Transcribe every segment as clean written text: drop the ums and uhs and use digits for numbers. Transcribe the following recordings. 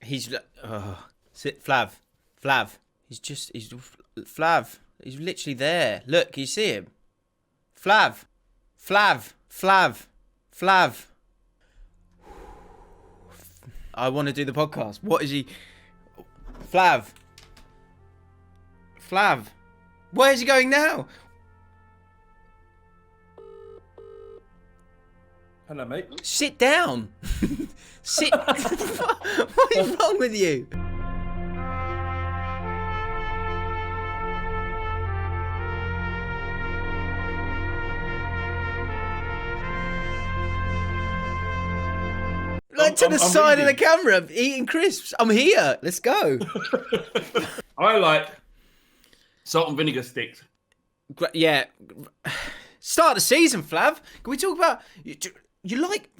He's Flav. Flav. He's literally there. Look, can you see him? Flav. I want to do the podcast. What is he? Flav. Where is he going now? Hello, mate. Sit down. Sit. What is wrong with you? Like to the side of the camera, eating crisps. I'm here. Let's go. I like salt and vinegar sticks. Yeah. Start the season, Flav. Can we talk about you like?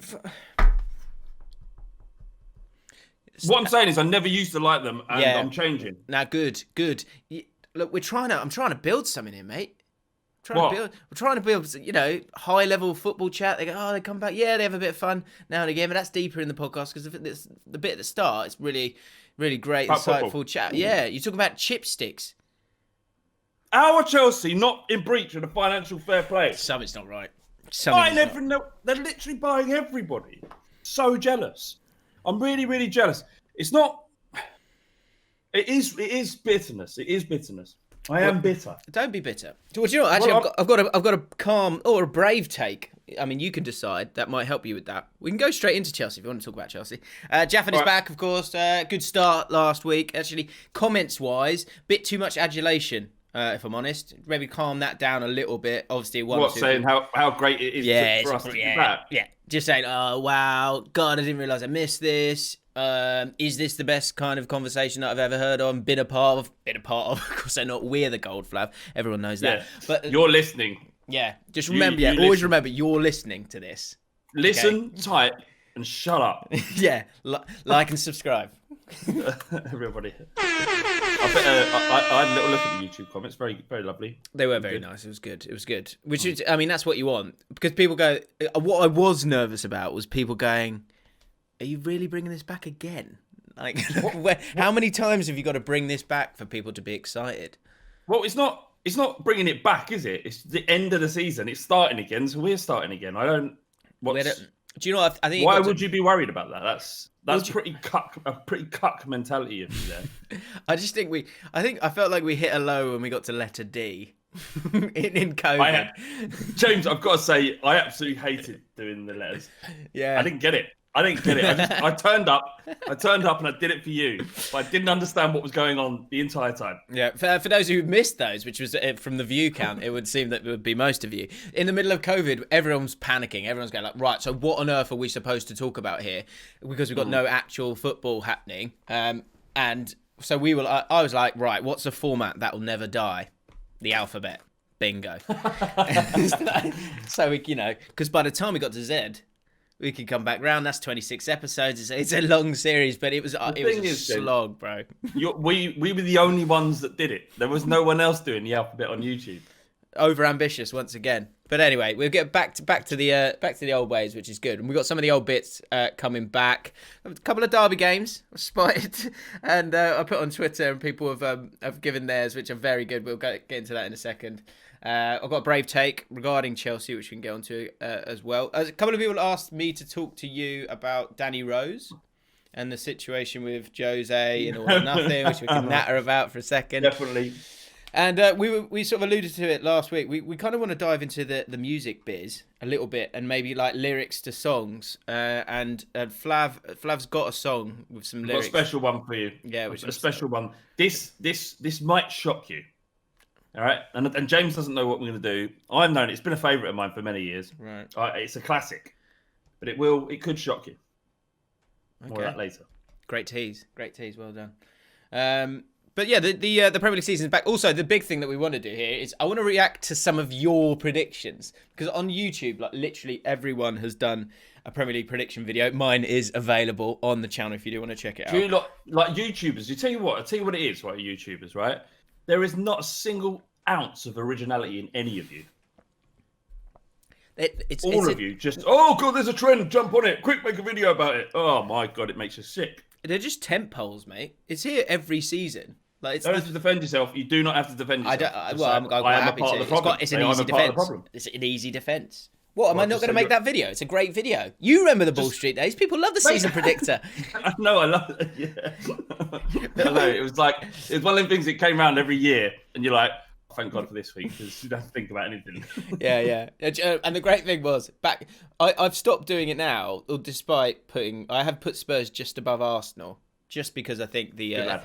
What I'm saying is, I never used to like them, and I'm changing. Now, good. Look, I'm trying to build something here, mate. We're trying to build, high level football chat. They go, they come back. Yeah, they have a bit of fun now and again, but that's deeper in the podcast because the bit at the start, it's really, really great, insightful chat. Yeah, you're talking about chipsticks. Our Chelsea not in breach of the financial fair play. Something's not right. They're literally buying everybody. So jealous. I'm really, really jealous. It's not. It is bitterness. It is bitterness. I am bitter. Don't be bitter. Well, do you know what? Actually, I've got a calm or a brave take. I mean, you can decide. That might help you with that. We can go straight into Chelsea if you want to talk about Chelsea. Jaffin is back, of course. Good start last week. Actually, comments-wise, bit too much adulation, if I'm honest. Maybe calm that down a little bit. Obviously, saying how great it is for us to be back? Yeah, just saying, oh, wow, God, I didn't realise I missed this. Is this the best kind of conversation that I've ever heard of? Been a part of. Of course, they're not. We're the Gold Flav. Everyone knows that. But you're listening. Yeah, just remember. Always remember you're listening to this. Listen, type, and shut up. Yeah, like and subscribe. Everybody. I had a little look at the YouTube comments. Very, very lovely. They were very nice. It was good. Which is, I mean, that's what you want because people go. What I was nervous about was people going, are you really bringing this back again? Like, how many times have you got to bring this back for people to be excited? Well, it's not bringing it back, is it? It's the end of the season. It's starting again, so we're starting again. Do you know what? I think. Why would you be worried about that? That's pretty cuck mentality of you there. I felt like we hit a low when we got to letter D in COVID. James, I've got to say, I absolutely hated doing the letters. Yeah, I didn't get it. I turned up and I did it for you, but I didn't understand what was going on the entire time. Yeah, for those who missed those, which was from the view count, it would seem that it would be most of you. In the middle of COVID, everyone's panicking. Everyone's going like, right, so what on earth are we supposed to talk about here? Because we've got no actual football happening. And so I was like, right, what's a format that will never die? The alphabet. Bingo. So, because by the time we got to Z, we could come back round. That's 26 episodes. It's a long series, but it was a slog, bro. We were the only ones that did it. There was no one else doing the alphabet on YouTube. Over ambitious once again. But anyway, we'll get back to the old ways, which is good. And we got some of the old bits coming back. A couple of derby games I spotted, and I put on Twitter, and people have given theirs, which are very good. We'll get into that in a second. I've got a brave take regarding Chelsea, which we can get onto as well. A couple of people asked me to talk to you about Danny Rose and the situation with Jose and all or nothing, which we can natter about for a second. Definitely. And we sort of alluded to it last week. We kind of want to dive into the music biz a little bit and maybe like lyrics to songs. And Flav's got a song with some lyrics. I've got a special one for you. Yeah, a special one. This might shock you. All right, and James doesn't know what we're going to do. I've known it. It's been a favourite of mine for many years. Right. It's a classic, but it could shock you. Okay. More of that later. Great tease. Well done. But yeah, the Premier League season is back. Also, the big thing that we want to do here is I want to react to some of your predictions because on YouTube, like literally everyone has done a Premier League prediction video. Mine is available on the channel if you do want to check it out. Do you like YouTubers? I tell you what it is, right? YouTubers, right? There is not a single ounce of originality in any of you. All of you just, oh God, there's a trend, jump on it, quick, make a video about it. Oh my God, it makes you sick. they're just tent poles, mate. It's here every season. Like, don't have to defend yourself. You do not have to defend yourself. I'm quite happy to. It's an easy defense. It's an easy defense. What, am I not going to make that video? It's a great video. You remember the Ball Street days? People love the season predictor. No, I love it. Yeah. No, it was one of them things that came around every year, and you're like, thank God for this week, because you don't have to think about anything. Yeah. And the great thing was, I've stopped doing it now, despite I have put Spurs just above Arsenal, just because I think the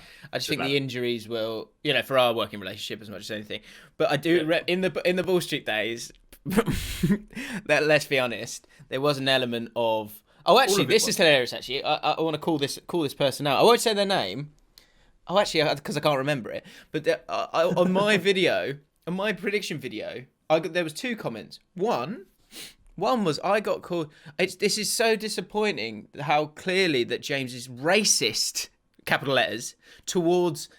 injuries will, for our working relationship as much as anything. But I do in the Ball Street days. That, let's be honest, there was an element of this is hilarious. Actually, I want to call this person out. I won't say their name. Because I can't remember it. But on my video, on my prediction video, there was 2 comments. One was I got called. This is so disappointing how clearly that James is racist, capital letters, towards.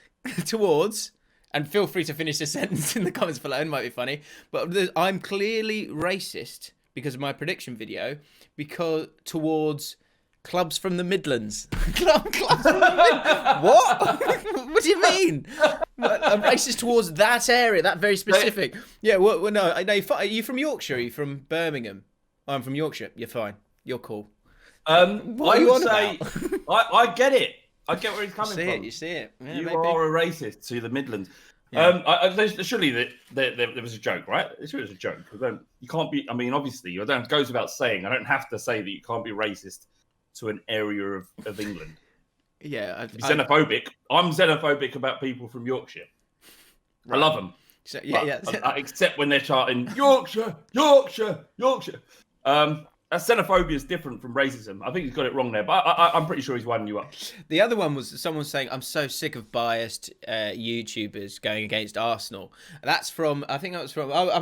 And feel free to finish the sentence in the comments below. It might be funny. But I'm clearly racist because of my prediction video, because towards clubs from the Midlands. Clubs from the Midlands. What? What do you mean? I'm racist towards that area, that very specific. Yeah, well no. Are you from Yorkshire? Are you from Birmingham? I'm from Yorkshire. You're fine. You're cool. I would say, I get it. I get where he's coming from. You see it. Yeah, you are a racist to the Midlands. Yeah. Surely there was a joke, right? It was a joke. You can't be. I mean, obviously, it goes without saying. I don't have to say that you can't be racist to an area of England. Yeah, xenophobic. I'm xenophobic about people from Yorkshire. Right. I love them. So, except when they're chanting Yorkshire, Yorkshire, Yorkshire. Xenophobia is different from racism. I think he's got it wrong there, but I'm pretty sure he's winding you up. The other one was someone saying, I'm so sick of biased YouTubers going against Arsenal. That's from, I'm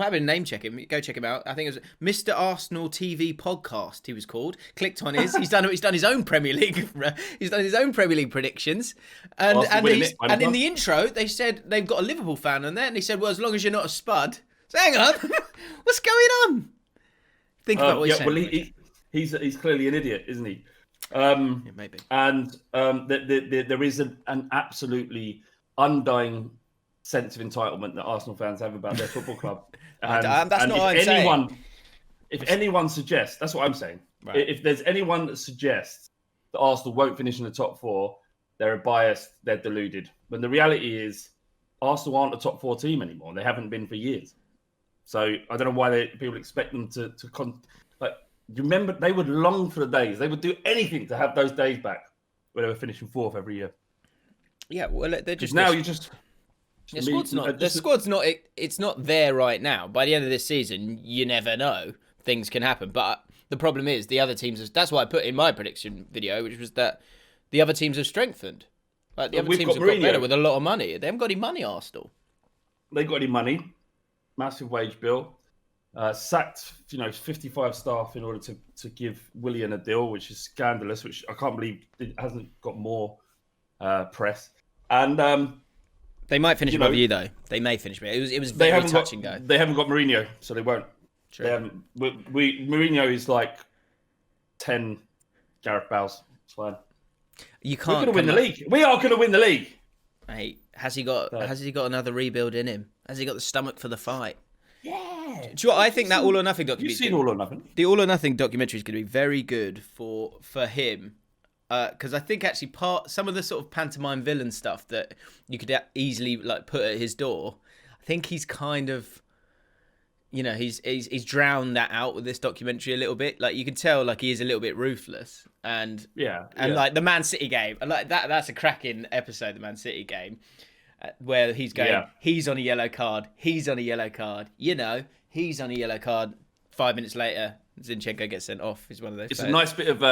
having a name check him. Go check him out. I think it was Mr. Arsenal TV Podcast, he was called. Clicked on his. He's done his own Premier League. He's done his own Premier League predictions. And in the intro, they said they've got a Liverpool fan on there. And he said, well, as long as you're not a spud. So hang on. What's going on? Think about what he's saying. He's clearly an idiot, isn't he? Maybe. And there is an absolutely undying sense of entitlement that Arsenal fans have about their football club. That's not what I'm saying. If anyone suggests, that's what I'm saying. Right. If there's anyone that suggests that Arsenal won't finish in the top 4, they're biased, they're deluded. When the reality is, Arsenal aren't a top 4 team anymore. They haven't been for years. So I don't know why people expect them to you remember, they would long for the days. They would do anything to have those days back where they were finishing 4th every year. Yeah, well, they're just now. The squad's not. It's not there right now. By the end of this season, you never know. Things can happen. But the problem is the other teams. That's what I put in my prediction video, which was that the other teams have strengthened. Like the other teams have got better with a lot of money. They haven't got any money, Arsenal. They got any money? Massive wage bill, sacked 55 staff in order to give Willian a deal, which is scandalous. Which I can't believe it hasn't got more press. And they might finish above you though. They may finish me. It was very touch and go. They haven't got Mourinho, so they won't. True. They haven't. Mourinho is like 10 Gareth Bales. It's fine. You can't. We're going to win the league. We are going to win the league. Hey, has he got another rebuild in him? Has he got the stomach for the fight? Yeah. Do you know what? I think that All or Nothing documentary. You've seen All or Nothing. The All or Nothing documentary is going to be very good for him, because I think actually some of the sort of pantomime villain stuff that you could easily put at his door. I think he's kind of, he's drowned that out with this documentary a little bit. Like you can tell, he is a little bit ruthless, and the Man City game, that's a cracking episode. The Man City game. Where he's going, he's on a yellow card, he's on a yellow card, he's on a yellow card. 5 minutes later, Zinchenko gets sent off. He's one of those. It's a nice bit of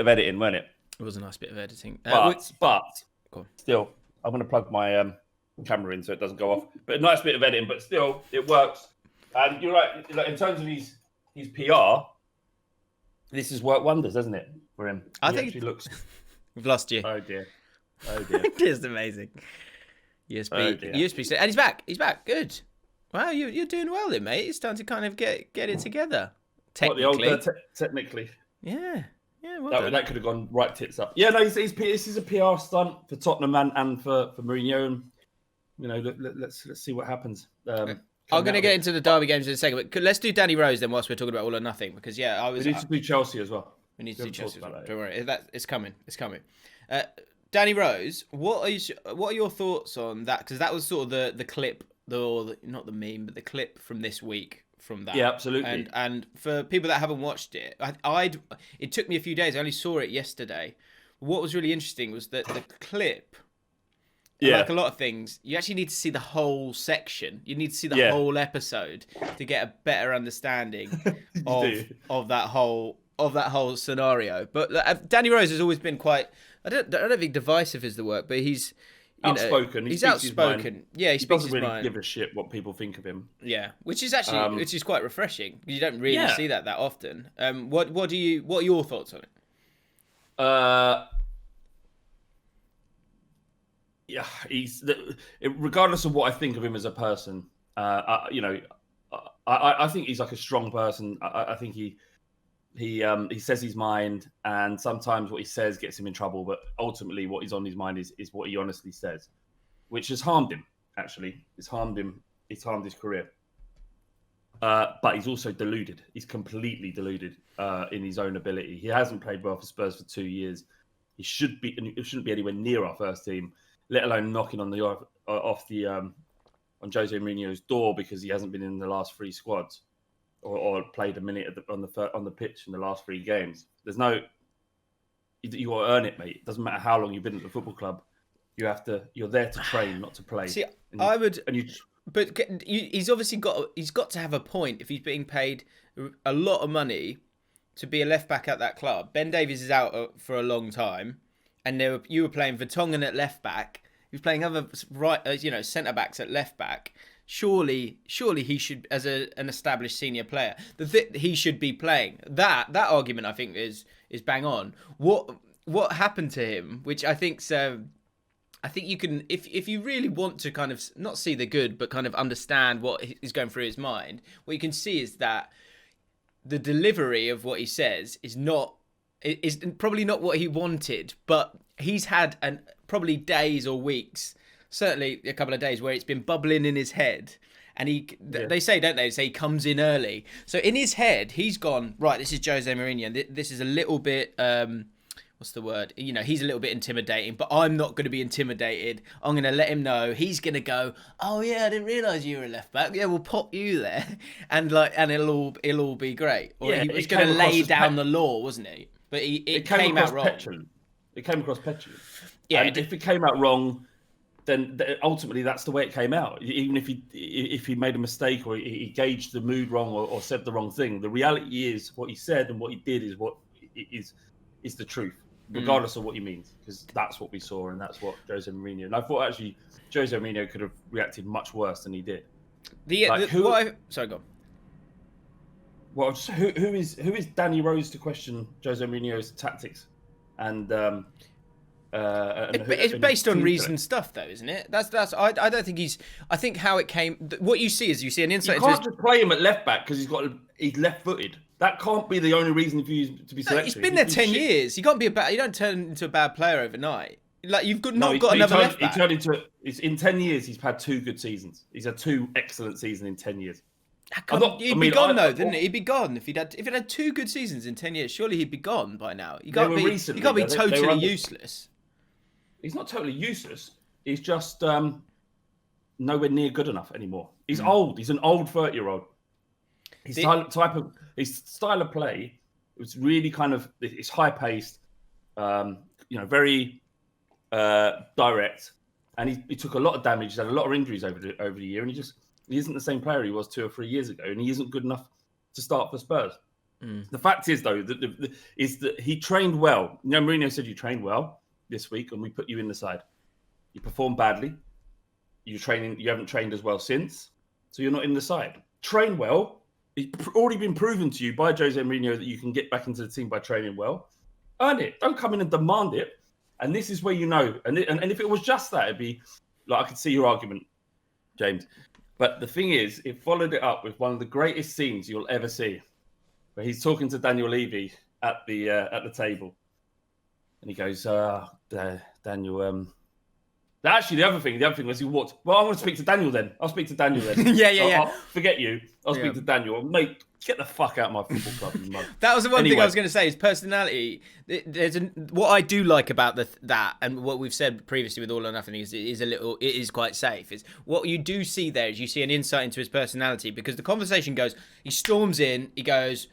editing, wasn't it? It was a nice bit of editing. But still, I'm going to plug my camera in so it doesn't go off. But a nice bit of editing, but still, it works. And you're right, in terms of his PR, this has worked wonders, hasn't it, for him? I think he looks. We've lost you. Oh dear. It's amazing. USB, and he's back. Good. Wow, you're doing well then, mate. It's starting to kind of get it together. Technically. Technically. Yeah. Yeah, well that could have gone right tits up. Yeah, no, this is a PR stunt for Tottenham and for Mourinho, and you know, let's see what happens. I'm going to get into the derby games in a second, but let's do Danny Rose then whilst we're talking about all or nothing, because we need to do Chelsea as well. We need to do Chelsea as well. Don't worry, it's coming. Danny Rose, what are your thoughts on that? Because that was sort of the clip, not the meme, but the clip from this week. From that, yeah, absolutely. And for people that haven't watched it, it took me a few days. I only saw it yesterday. What was really interesting was that the clip, like a lot of things, you actually need to see the whole section. You need to see the whole episode to get a better understanding of that whole scenario. But Danny Rose has always been quite. I don't think divisive is the word, but he's. Outspoken. He's outspoken. Yeah, he speaks his mind. Doesn't really give a shit what people think of him. Yeah, which is actually quite refreshing. You don't really see that often. What are your thoughts on it? Yeah, regardless of what I think of him as a person, I think he's like a strong person. I think he says his mind, and sometimes what he says gets him in trouble, but ultimately what is on his mind is what he honestly says, which has harmed him, actually. It's harmed his career. But he's also deluded. He's completely deluded in his own ability. He hasn't played well for Spurs for 2 years. He shouldn't be anywhere near our first team, let alone knocking on on Jose Mourinho's door because he hasn't been in the last 3 squads. Or played a minute on the pitch in the last 3 games. There's no, you got to earn it, mate. It doesn't matter how long you've been at the football club. You're there to train, not to play. See, but he's obviously got to have a point if he's being paid a lot of money to be a left back at that club. Ben Davies is out for a long time, and you were playing Vertonghen at left back. He was playing other centre backs at left back. Surely he should, as an established senior player, he should be playing. That argument I think is bang on. What happened to him? Which I think you can, if you really want to kind of not see the good, but kind of understand what is going through his mind. What you can see is that the delivery of what he says is probably not what he wanted, but he's had probably days or weeks. Certainly a couple of days where it's been bubbling in his head, and they say, don't they? Say he comes in early. So in his head, he's gone, right, this is Jose Mourinho, and this is a little bit, what's the word? He's a little bit intimidating, but I'm not going to be intimidated. I'm going to let him know. He's going to go, oh yeah, I didn't realise you were a left back. Yeah, we'll pop you there, and it'll all be great. Or he was going to lay down the law, wasn't he? But it came out wrong. It came across petulant. Yeah, and if it came out wrong, then ultimately that's the way it came out. Even if he made a mistake or he gauged the mood wrong or said the wrong thing, the reality is what he said and what he did is what is the truth, regardless of what he means, because that's what we saw and that's what Jose Mourinho. And I thought actually Jose Mourinho could have reacted much worse than he did. Sorry, go on. Well, who is Danny Rose to question Jose Mourinho's tactics and it's based on reasoned stuff, though, isn't it? That's. I don't think he's. I think how it came. What you see is an insight. You can't just play him at left back because he's left-footed. That can't be the only reason for you to be selected. He's been there 10 years. You can't be you don't turn into a bad player overnight. Like you've got another left back. He turned into. In 10 years, he's had 2 good seasons. He's had 2 excellent seasons in 10 years. He'd be gone though, didn't he? He'd be gone if he'd had 2 good seasons in 10 years. Surely he'd be gone by now. You can't be totally useless. He's not totally useless. He's just nowhere near good enough anymore. He's old. He's an old 30-year-old. His style of play was really it's high-paced, very direct, and he took a lot of damage. He's had a lot of injuries over the year, and he isn't the same player he was 2 or 3 years ago, and he isn't good enough to start for Spurs. The fact is, though, that he trained well. Mourinho said you trained well this week, and we put you in the side. You performed badly. You haven't trained as well since, so you're not in the side. Train well. It's already been proven to you by Jose Mourinho that you can get back into the team by training well. Earn it. Don't come in and demand it. And this is where you know. And if it was just that, it'd be like I could see your argument, James. But the thing is, it followed it up with one of the greatest scenes you'll ever see, where he's talking to Daniel Levy, at the table, and he goes, Daniel. Actually, the other thing was he walked. Well, I'm going to speak to Daniel then. I'll speak to Daniel then. yeah. I'll forget you. I'll speak to Daniel. Mate, get the fuck out of my football club, you mug. That was the one thing I was going to say. His personality. What I do like about that, and what we've said previously with All or Nothing is it is quite safe. Is what you do see there is you see an insight into his personality, because the conversation goes. He storms in. He goes,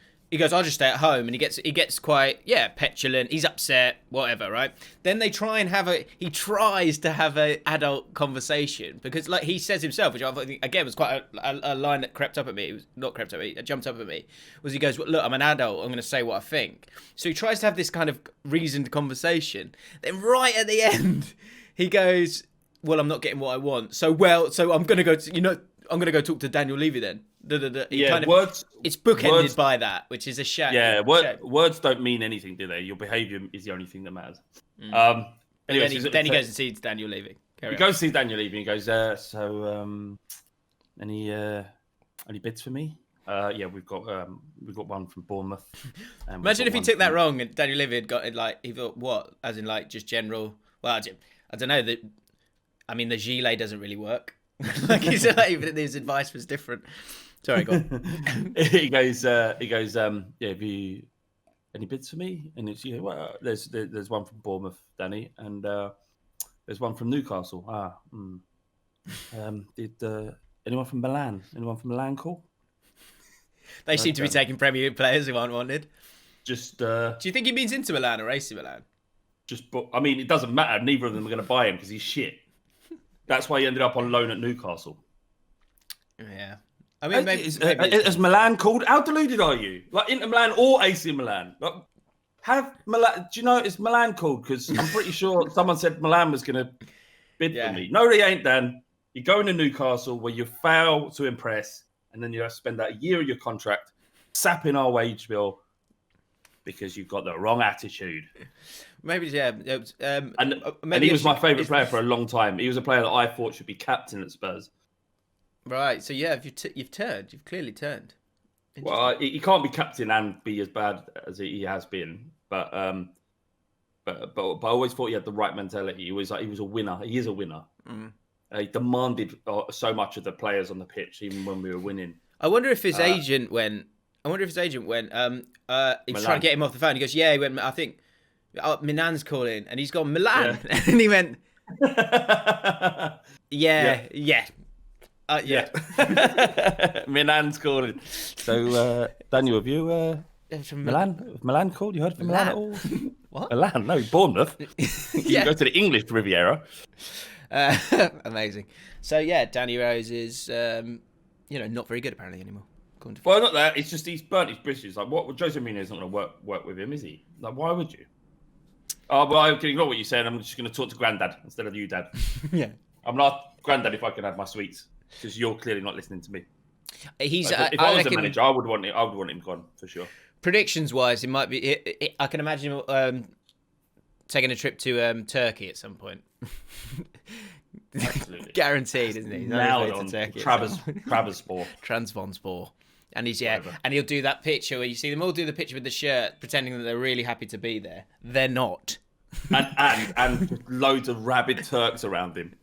I'll just stay at home, and he gets quite petulant. He's upset, whatever, right? Then he tries to have an adult conversation, because like he says himself, which I think again was quite a line that jumped up at me. Was he goes, look, I'm an adult. I'm going to say what I think. So he tries to have this kind of reasoned conversation. Then right at the end, he goes, well, I'm not getting what I want. So I'm going to go. I'm going to go talk to Daniel Levy then. Words. It's bookended by that, which is a shame. Yeah, words don't mean anything, do they? Your behaviour is the only thing that matters. Anyway, then he goes and sees Daniel Levy. He goes to see Daniel Levy and he goes, any bids for me? Yeah, we've got one from Bournemouth. Imagine if he took that wrong and Daniel Levy had got it he thought what, as in just general. Well, I don't know that. I mean, the gilet doesn't really work. He said even his advice was different. Sorry, go on. he goes, have you any bids for me? And it's well, there's one from Bournemouth, Danny, and there's one from Newcastle. Did anyone from Milan? Anyone from Milan call? They seem to be taking Premier League players who aren't wanted. Do you think he means Inter Milan or AC Milan? It doesn't matter. Neither of them are going to buy him because he's shit. That's why he ended up on loan at Newcastle. Yeah. I mean, maybe has Milan called? How deluded are you? Like Inter Milan or AC Milan? Like, have Milan? Do you know it's Milan called? Because I'm pretty sure someone said Milan was going to bid for me. No, they ain't. Dan, you're going to Newcastle where you fail to impress, and then you have to spend that year of your contract sapping our wage bill because you've got the wrong attitude. Maybe, yeah. And he was my favourite player for a long time. He was a player that I thought should be captain at Spurs. Right. So yeah, you've turned. You've clearly turned. Well, he can't be captain and be as bad as he has been. But I always thought he had the right mentality. He was a winner. He is a winner. Mm. He demanded so much of the players on the pitch, even when we were winning. I wonder if his agent went. He's trying to get him off the phone. He goes, yeah. He went. I think Milan's calling, and he's gone Milan, and he went. Yeah. Milan's calling. So, Daniel, have you from Milan? Milan called? You heard from Milan at all? What? Milan? No, Bournemouth. You go to the English Riviera. Amazing. So yeah, Danny Rose is not very good apparently anymore. Well, not that. It's just he's burnt his bridges. Like, what? Jose Mourinho's not going to work with him, is he? Like, why would you? Oh, well, I can ignore what you said. I'm just going to talk to Grandad instead of you, Dad. Yeah. I'm not Grandad if I can have my sweets. Because you're clearly not listening to me. If I was a manager, I would want him gone for sure. Predictions wise, it might be. I can imagine him taking a trip to Turkey at some point. Absolutely, guaranteed, isn't he? Nailed on Trabzonspor. Transfonspor. And and he'll do that picture where you see them all do the picture with the shirt, pretending that they're really happy to be there. They're not. and loads of rabid Turks around him.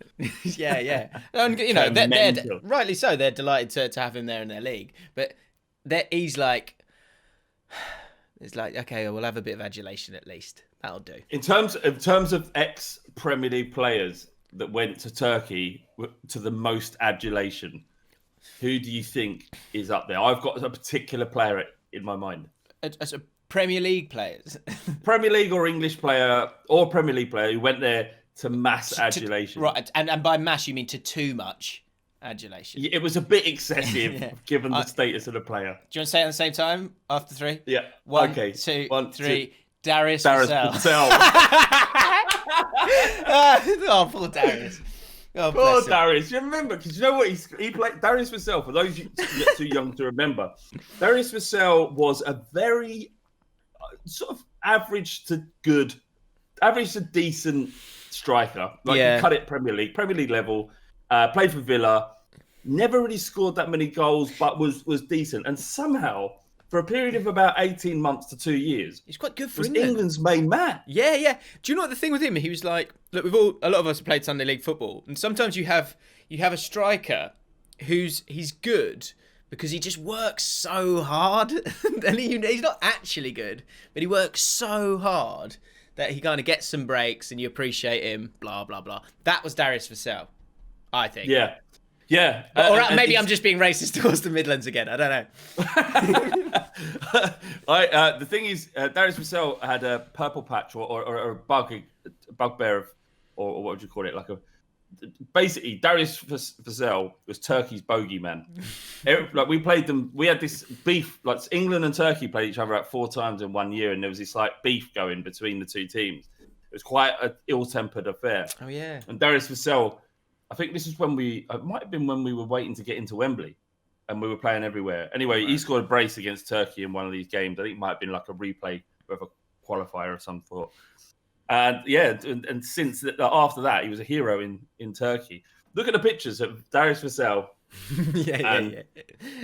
Yeah. And, they're rightly so. They're delighted to have him there in their league. But he's like, it's like, okay, we'll have a bit of adulation at least. That'll do. In terms of ex-Premier League players that went to Turkey to the most adulation, who do you think is up there? I've got a particular player in my mind. As a Premier League players? Premier League or English player or Premier League player who went there to mass adulation. Right, and by mass you mean to too much adulation. It was a bit excessive given the status of the player. Do you want to say it at the same time after three? Yeah. One, two, three. Darius Vassell. Oh, poor Darius. Oh, poor Darius. You remember, because you know what he played? Darius Vassell, for those too young to remember, Darius Vassell was a very sort of average to decent striker. He cut it Premier League level, played for Villa, never really scored that many goals, but was decent. And somehow, for a period of about 18 months to 2 years. He's quite good for England's main man. Yeah, yeah. Do you know what the thing with him? He was like, look, a lot of us have played Sunday League football, and sometimes you have a striker he's good because he just works so hard, and he's not actually good, but he works so hard that he kind of gets some breaks, and you appreciate him. Blah blah blah. That was Darius Vassell, I think. Yeah. Yeah. Or maybe I'm just being racist towards the Midlands again. I don't know. The thing is, Darius Vassell had a purple patch or a bugbear, or what would you call it? Basically, Darius Vassell was Turkey's bogeyman. Like, we played them. We had this beef. Like, England and Turkey played each other out 4 times in 1 year, and there was this like beef going between the two teams. It was quite an ill-tempered affair. Oh yeah. And Darius Vassell, I think this is when it might have been when we were waiting to get into Wembley and we were playing everywhere. Anyway, He scored a brace against Turkey in one of these games. I think it might have been like a replay of a qualifier of some sort. And yeah, and since after that, he was a hero in Turkey. Look at the pictures of Darius Vassell. Yeah.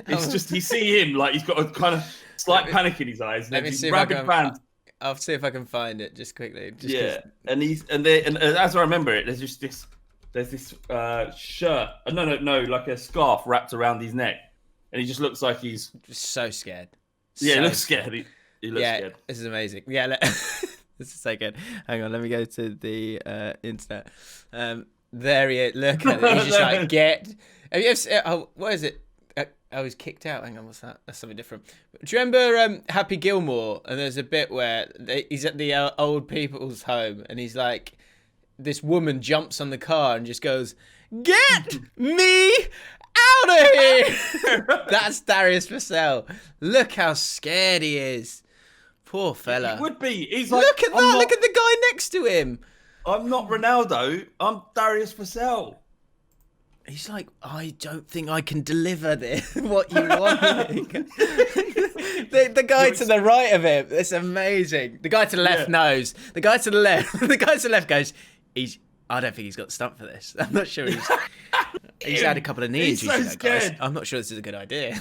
It's just, you see him, like, he's got a kind of slight panic in his eyes. Let me see I'll see if I can find it just quickly. And as I remember it, there's just this. There's this shirt, like a scarf wrapped around his neck, and he just looks like he's just so scared. Yeah, he looks scared. He looks scared. This is amazing. Yeah, this is so good. Hang on, let me go to the internet. There he is. Look at it. He's just like, get. Have you ever seen, what is it? He's kicked out. Hang on, what's that? That's something different. Do you remember Happy Gilmore? And there's a bit where he's at the old people's home, and he's like, this woman jumps on the car and just goes, "Get me out of here!" That's Darius Vassell. Look how scared he is. Poor fella. He would be. He's like, look at that. Look at the guy next to him. I'm not Ronaldo. I'm Darius Vassell. He's like, I don't think I can deliver this. What you want. The guy to the right of him. It's amazing. The guy to the left knows. The guy to the left goes, I don't think he's got the stump for this. I'm not sure he's had a couple of knee injuries. So guys. I'm not sure this is a good idea.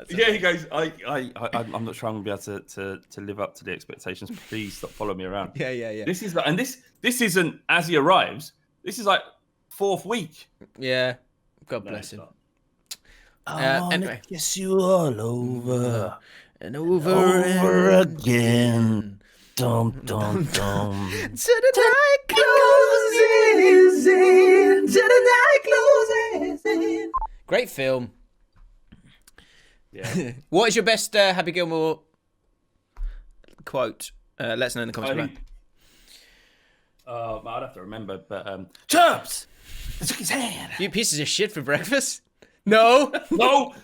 He goes, I'm not sure I'm gonna be able to live up to the expectations. Please stop following me around. Yeah. This isn't as he arrives. This is like 4th week. Yeah. God bless him. Anyway, kiss you all over and over again. Dum dum dum. Till the night closes in. Till the night closes in. Great film. Yeah. What is your best Happy Gilmore quote? Let us know in the comments below. I'd have to remember, but Chubs! I took his hand. You pieces of shit for breakfast? No. No.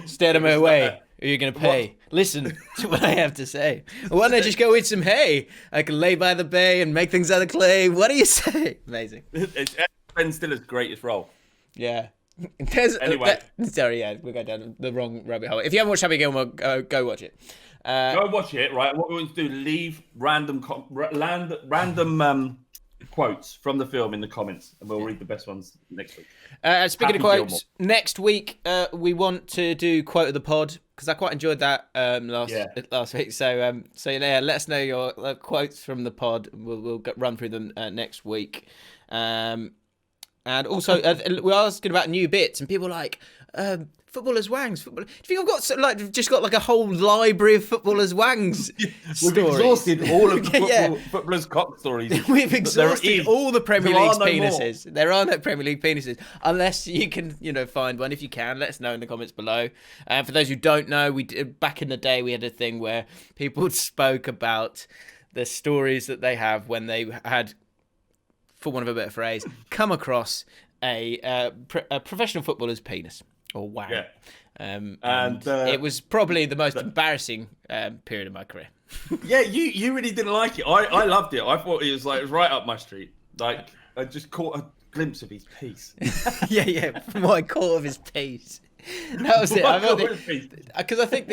Stay my way. Are you going to pay? What? Listen to what I have to say. Why don't I just go eat some hay? I can lay by the bay and make things out of clay. What do you say? Amazing. It's Ben Stiller's greatest role. Yeah. Anyway. Sorry, yeah, we're going down the wrong rabbit hole. If you haven't watched Happy Gilmore, go watch it. Go watch it, right? What we want to do, leave random quotes from the film in the comments, and we'll read the best ones next week. Speaking of quotes, next week we want to do quote of the pod, because I quite enjoyed that last week. So yeah, let us know your quotes from the pod. We'll run through them next week. And also, we're asking about new bits, and people are like, footballers' wangs. Do you think I've got just got like a whole library of footballers' wangs stories? We've exhausted all of the footballers' cock stories. We've exhausted all the Premier League's penises. There are no Premier League penises, unless you can, find one. If you can, let us know in the comments below. For those who don't know, back in the day we had a thing where people spoke about the stories that they have when they had, for want of a better phrase, come across a professional footballer's penis. Or wang. Yeah. And it was probably the most embarrassing period of my career. Yeah, you really didn't like it. I loved it. I thought it was right up my street. Like, I just caught a glimpse of his piece. yeah, from what I caught of his piece. That was it. Because I think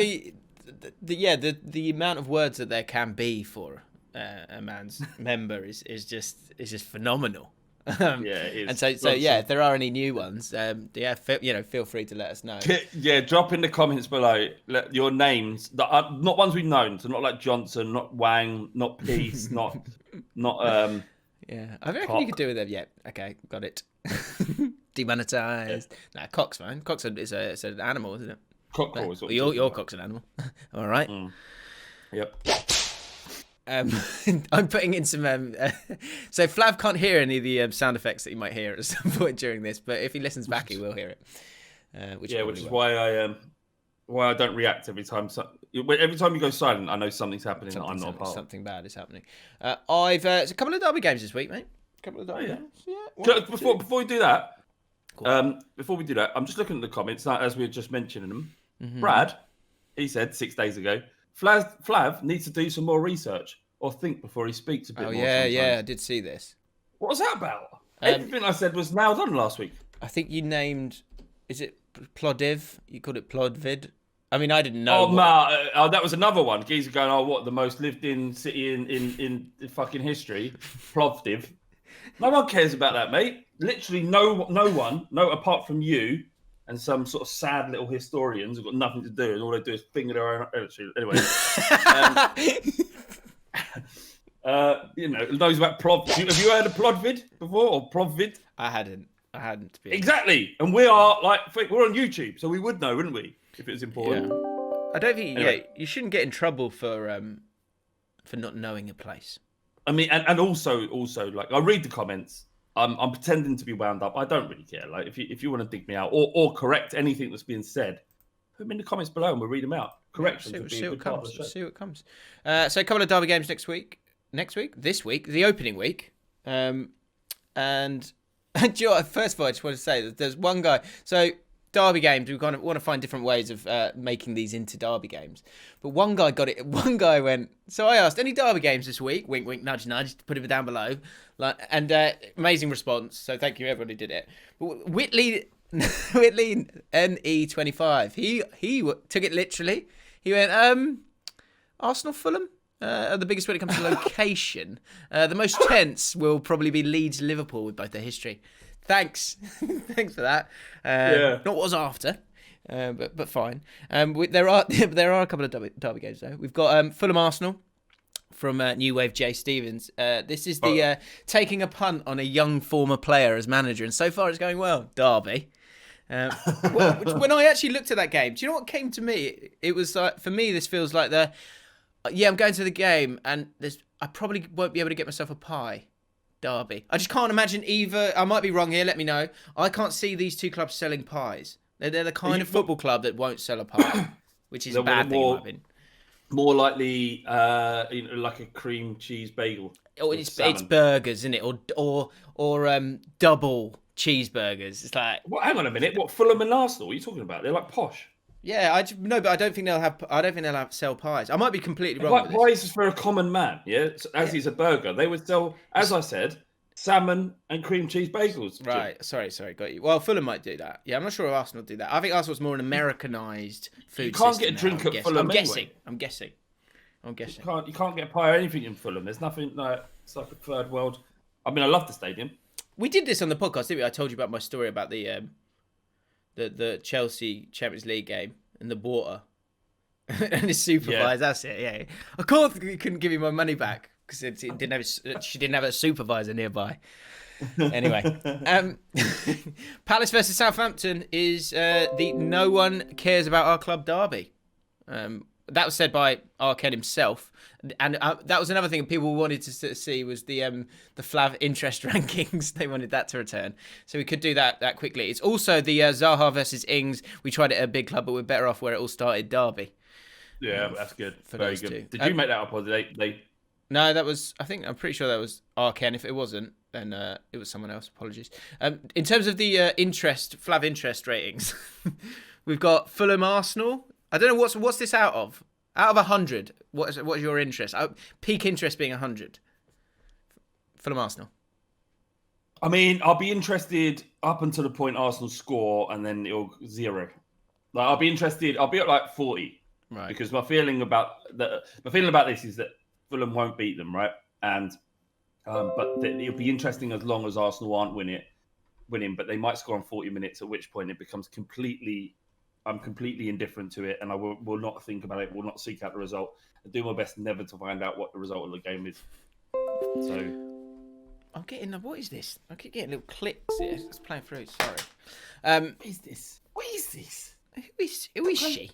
the amount of words that there can be for a man's member is just phenomenal. It is. And so if there are any new ones, feel free to let us know. Yeah, drop in the comments below your names that are not ones we've known, so not like Johnson, not Wang, not Peace, not. Yeah, I reckon you could do with them. Yeah, okay, got it. Demonetized. Nah, cock's fine. Cock's it's an animal, isn't it? Cockerel is what your cock's an animal. All right. Yep. I'm putting in some. So Flav can't hear any of the sound effects that you might hear at some point during this, but if he listens back, he will hear it. Which is why I don't react every time. Every time you go silent, I know something's happening. I'm not a part. Something bad is happening. It's a couple of derby games this week, mate. A couple of derby games. Yeah. Before we do that, I'm just looking at the comments as we were just mentioning them. Mm-hmm. Brad, he said 6 days ago, Flav needs to do some more research or think before he speaks a bit more. Yeah, I did see this. What was that about? Everything I said was now done last week. I think you named, is it Plodiv? You called it Plodvid? I mean, I didn't know. That was another one. Geezer going, what, the most lived-in city in fucking history? Plovdiv. No one cares about that, mate. Literally no one, apart from you and some sort of sad little historians who've got nothing to do, and all they do is finger their own. Anyway, knows about Plov. Have you heard of Plodvid before or Plovvid? I hadn't. Exactly, and we're on YouTube, so we would know, wouldn't we, if it was important? Yeah. I don't think you shouldn't get in trouble for not knowing a place. I mean, and also, like, I read the comments. I'm pretending to be wound up. I don't really care. Like, if you want to dig me out or correct anything that's being said, put them in the comments below and we'll read them out. Corrections. See what comes. So a couple of derby games next week. This week, the opening week. And do you know what? First of all, I just want to say that there's one guy. So derby games, we kind of want to find different ways of making these into derby games. But one guy got it. One guy went. So I asked, any derby games this week? Wink, wink, nudge, nudge. Put it down below. And amazing response. So thank you, everybody did it. But Whitley NE25. He took it literally. He went, Arsenal Fulham. The biggest when it comes to location. The most tense will probably be Leeds Liverpool with both their history. Thanks for that. Not what was after, but fine. There are a couple of derby games though. We've got Fulham Arsenal from New Wave Jay Stevens. This is the taking a punt on a young former player as manager, and so far it's going well. Derby. When I actually looked at that game, do you know what came to me? It was like, for me, this feels like I'm going to the game, and I probably won't be able to get myself a pie. Derby. I just can't imagine either. I might be wrong here. Let me know. I can't see these two clubs selling pies. They're the kind of football club that won't sell a pie, which is a bad thing in my opinion. More likely, like a cream cheese bagel. It's burgers, isn't it? Or double cheeseburgers. It's like. Well, hang on a minute. What, Fulham and Arsenal? What are you talking about? They're like posh. Yeah, but I don't think they'll have sell pies. I might be completely wrong. Why is this for a common man? Yeah, he's a burger, they would sell, as I said, salmon and cream cheese bagels. Right. Sorry, got you. Well, Fulham might do that. Yeah, I'm not sure if Arsenal do that. I think Arsenal's more an Americanized food. You can't get a drink at Fulham. I'm guessing. You can't get pie or anything in Fulham. There's nothing like it's like a third world. I mean, I love the stadium. We did this on the podcast, didn't we? I told you about my story about the Chelsea Champions League game and the water and his supervisor. Yeah. That's it. Yeah, of course we couldn't give you my money back because she didn't have a supervisor nearby. Anyway, Palace versus Southampton is the no one cares about our club derby. That was said by Allcott himself, and that was another thing people wanted to see was the Flav interest rankings. They wanted that to return, so we could do that quickly. It's also the Zaha versus Ings. We tried it at a big club, but we're better off where it all started. Derby. Yeah, that's good. Very good. Two. Did you make that up, or did they? No, that was. I'm pretty sure that was Allcott. If it wasn't, then it was someone else. Apologies. In terms of the Flav interest ratings, we've got Fulham Arsenal. I don't know what's this out of. Out of 100, what is your interest? Peak interest being 100. Fulham Arsenal. I mean, I'll be interested up until the point Arsenal score, and then it'll 0. Like I'll be interested. I'll be at like 40, right? Because my feeling about this is that Fulham won't beat them, right? And But it'll be interesting as long as Arsenal aren't winning, but they might score in 40 minutes, at which point it becomes I'm completely indifferent to it, and I will not think about it, will not seek out the result. I do my best never to find out what the result of the game is. So I'm getting, what is this? I keep getting little clicks here. It's playing through, sorry. What is this? Who is she?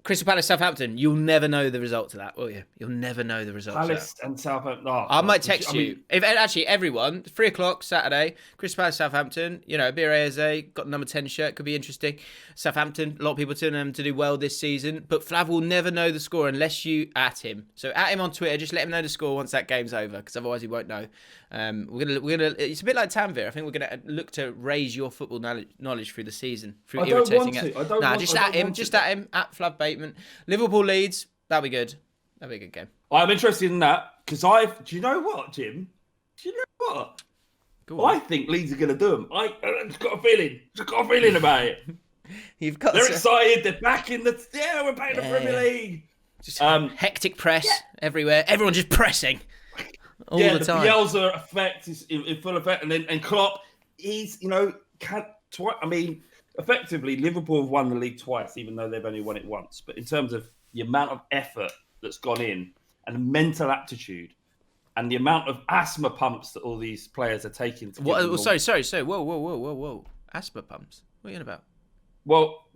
Crystal Palace, Southampton. You'll never know the result to that, will you? You'll never know the result. Palace and Southampton. Oh, I might text you. If actually everyone, 3:00 Saturday, Crystal Palace, Southampton. You know, Eze got the number 10 shirt. Could be interesting. Southampton. A lot of people turn them to do well this season, but Flav will never know the score unless you at him. So at him on Twitter. Just let him know the score once that game's over, because otherwise he won't know. We're gonna. It's a bit like Tanvir. I think we're gonna look to raise your football knowledge through the season through irritating it. Just at him at Flav Bateman. Liverpool Leeds. That'll be good. That'll be a good game. I'm interested in that because do you know what, Jim? Do you know what? I think Leeds are going to do them. I've just got a feeling about it. They're excited. They're back in the. Yeah, we're back in the Premier League. Just hectic press everywhere. Everyone just pressing all the time. The Bielsa effect is in full effect, and Klopp. He's effectively, Liverpool have won the league twice, even though they've only won it once. But in terms of the amount of effort that's gone in and the mental aptitude and the amount of asthma pumps that all these players are taking. Sorry. Whoa. Asthma pumps? What are you on about? Well,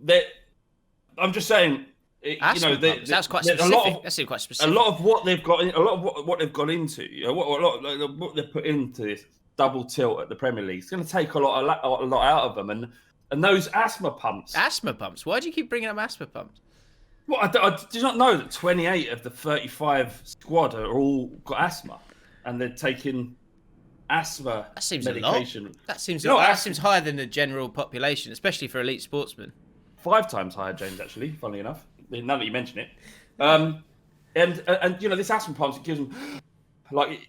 I'm just saying, that's quite specific. That's quite specific. A lot of what they've got, what they've gone into, what they've put into this double tilt at the Premier League, it's going to take a lot out of them. And those asthma pumps. Asthma pumps? Why do you keep bringing up asthma pumps? Well, I did not know that 28 of the 35 squad are all got asthma, and they're taking asthma medication. That seems a lot. That seems higher than the general population, especially for elite sportsmen. 5 times higher, James. Actually, funnily enough, now that you mention it, and this asthma pumps, it gives them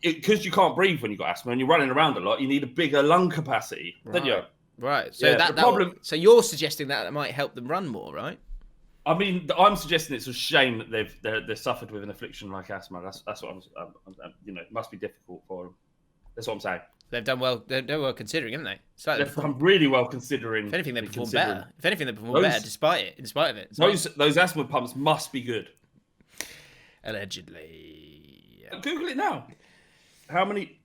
because you can't breathe when you've got asthma and you're running around a lot. You need a bigger lung capacity, don't you? Right. So so you're suggesting that might help them run more, right? I mean, I'm suggesting it's a shame that they've suffered with an affliction like asthma. That's what it must be difficult for them. That's what I'm saying. They've done well. They've done well considering, haven't they? They've done really well considering. If anything, they performed better. In spite of it. Those asthma pumps must be good. Allegedly. Yeah. Google it now. How many?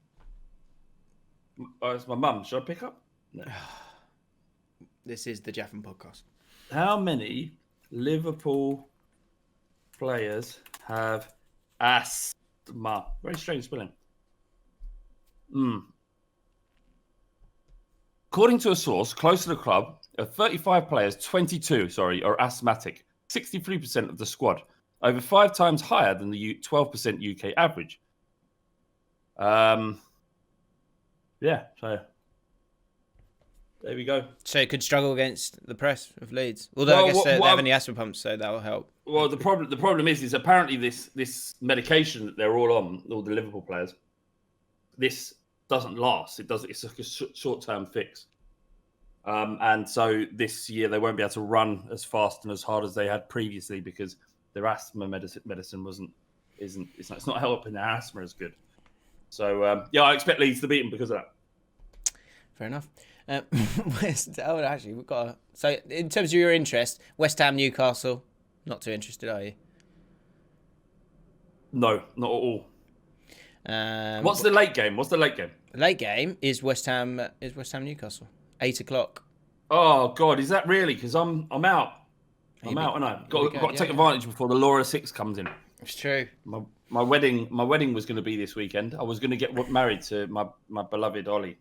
Oh, it's my mum. Should I pick up? No. This is the Jaffin podcast. How many Liverpool players have asthma? Very strange spelling. According to a source close to the club, of 35 players, 22 are asthmatic. 63% of the squad, over 5 times higher than the 12% UK average. So there we go. So it could struggle against the press of Leeds. Although I guess they have any asthma pumps, so that will help. Well, the problem is apparently this medication that they're all on, all the Liverpool players, this doesn't last. It's like a short-term fix. And so this year they won't be able to run as fast and as hard as they had previously because their asthma medicine it's not helping their asthma as good. So I expect Leeds to beat them because of that. Fair enough. Actually, we've got. So, in terms of your interest, West Ham, Newcastle, not too interested, are you? No, not at all. What's the late game? The late game is West Ham. Newcastle, 8:00. Oh God, is that really? Because I'm out. I'm out, and I've got to take advantage before the Laura 6 comes in. It's true. My wedding was going to be this weekend. I was going to get married to my beloved Ollie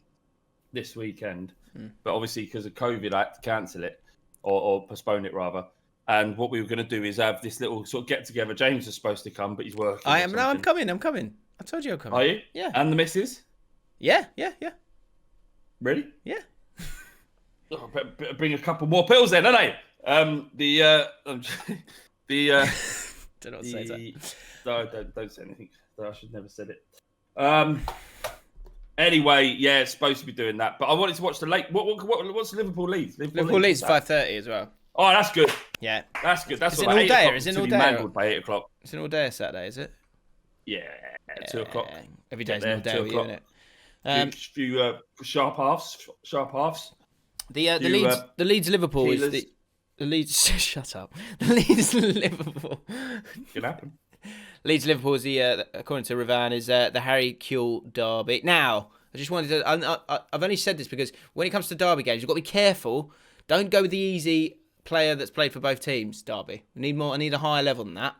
this weekend, but obviously because of COVID, I had to cancel it or postpone it rather. And what we were going to do is have this little sort of get together. James is supposed to come, but he's working. I'm coming. I told you I'm coming. Are you? Yeah. And the missus? Yeah. Really? Yeah. Oh, better bring a couple more pills then, don't I? Don't say that. No, don't say anything. I should never said it. Anyway, yeah, it's supposed to be doing that, but I wanted to watch the late. What's Liverpool Leeds? Liverpool Leeds 5:30 as well. Oh, that's good. Yeah, that's good. That's all day. Is it all day? Mangled by 8:00. It's an all day Saturday, is it? Yeah, 2 o'clock. Every day's an all day, isn't it? Few sharp halves. The Leeds Liverpool is the Leeds. Shut up. The Leeds Liverpool. Can happen. Leeds Liverpool is the according to Ravan is the Harry Kewell derby. Now, I just wanted to. I've only said this because when it comes to derby games, you've got to be careful. Don't go with the easy player that's played for both teams. Derby. We need more. I need a higher level than that.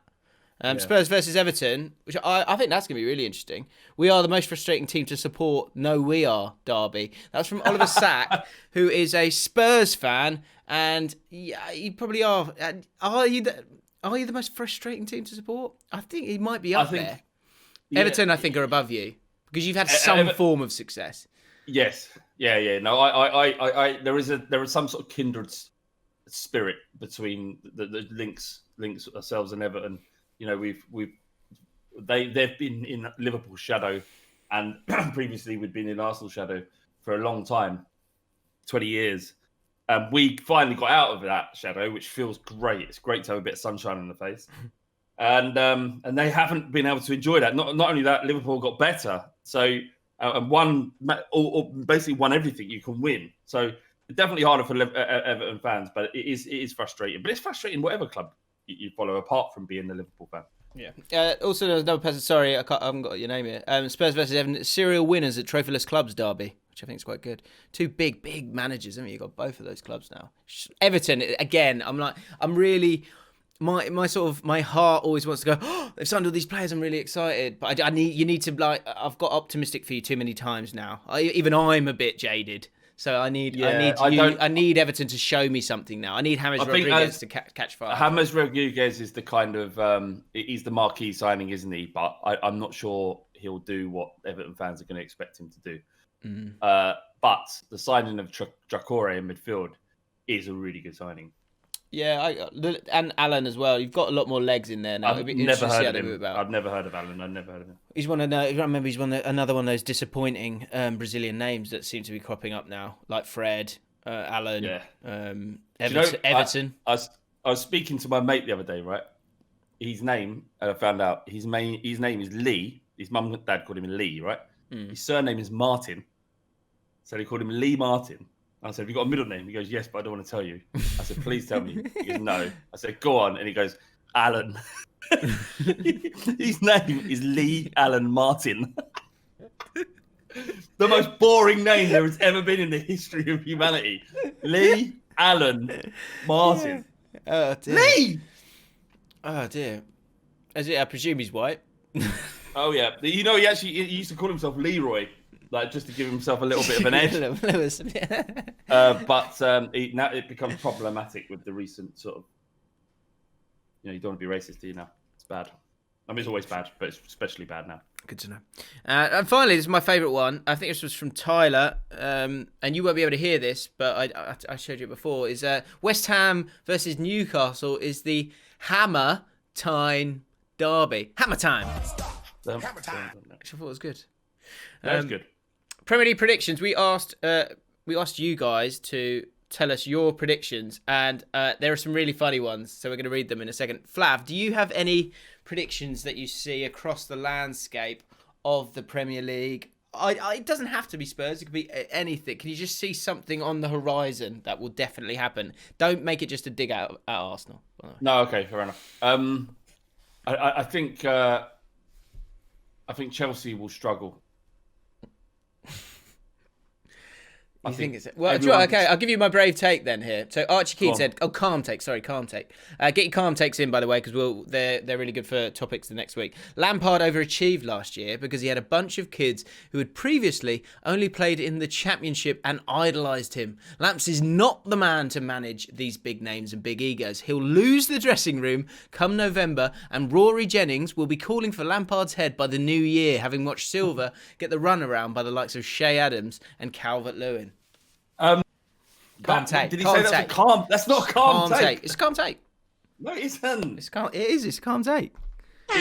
Spurs versus Everton, which I think that's going to be really interesting. We are the most frustrating team to support. No, we are, derby. That's from Oliver Sack, who is a Spurs fan, and yeah, you probably are. Are you the most frustrating team to support? I think he might be up there. Yeah, Everton, I think, are above you because you've had some form of success. Yes, yeah. No, I there is some sort of kindred spirit between the links ourselves and Everton. You know, they've been in Liverpool's shadow, and previously we'd been in Arsenal's shadow for a long time, 20 years. We finally got out of that shadow, which feels great. It's great to have a bit of sunshine on the face, and they haven't been able to enjoy that. Not only that, Liverpool got better, so and won or basically won everything you can win. So it's definitely harder for Everton fans, but it is frustrating. But it's frustrating whatever club you follow, apart from being the Liverpool fan. Yeah. Also, there was another person. Sorry, I haven't got your name here. Spurs versus Everton, serial winners at trophyless clubs derby, which I think is quite good. Two big managers. I mean, you've got both of those clubs now. Everton again. I'm really. My heart always wants to go. Oh, they've signed all these players. I'm really excited, but you need to I've got optimistic for you too many times now. Even I'm a bit jaded. So I need Everton to show me something now. I need James Rodriguez to catch fire. James Rodriguez is the kind of he's the marquee signing, isn't he? But I'm not sure he'll do what Everton fans are going to expect him to do. But the signing of Traore in midfield is a really good signing. Yeah, and Alan as well. You've got a lot more legs in there now. I've never heard of him. I've never heard of Alan. He's another one of those disappointing Brazilian names that seem to be cropping up now, like Fred, Alan, Everton. I was speaking to my mate the other day, right? His name, I found out his name is Lee. His mum and dad called him Lee, right? His surname is Martin, so they called him Lee Martin. I said, have you got a middle name? He goes, yes, but I don't want to tell you. I said, please tell me. He goes, no. I said, go on. And he goes, Alan. His name is Lee Alan Martin. The most boring name there has ever been in the history of humanity. Lee Alan Martin. Yeah. Oh, dear. Lee! Oh, dear. I presume he's white. Oh, yeah. You know, he used to call himself Leroy. Like, just to give himself a little bit of an edge. But now it becomes problematic with the recent sort of, you don't want to be racist, do you now? It's bad. I mean, it's always bad, but it's especially bad now. Good to know. And finally, this is my favourite one. I think this was from Tyler, and you won't be able to hear this, but I showed you it before, is West Ham versus Newcastle is the Hammer Time derby. Hammer Time! Hammer Time! Which I thought was good. That was good. Premier League predictions. We asked you guys to tell us your predictions, and there are some really funny ones. So we're going to read them in a second. Flav, do you have any predictions that you see across the landscape of the Premier League? It doesn't have to be Spurs. It could be anything. Can you just see something on the horizon that will definitely happen? Don't make it just a dig out at Arsenal. No, okay, fair enough. I think Chelsea will struggle. You think it's well? Okay, I'll give you my brave take then here. So Archie Keane said, calm take. Sorry, calm take. Get your calm takes in, by the way, because they're really good for topics the next week. Lampard overachieved last year because he had a bunch of kids who had previously only played in the Championship and idolised him. Lamps is not the man to manage these big names and big egos. He'll lose the dressing room come November, and Rory Jennings will be calling for Lampard's head by the new year, having watched Silva get the runaround by the likes of Shea Adams and Calvert-Lewin. Calm take. Did he say that's a calm? That's not a calm take. It's a calm take. No, it isn't. It is. It's a calm take. The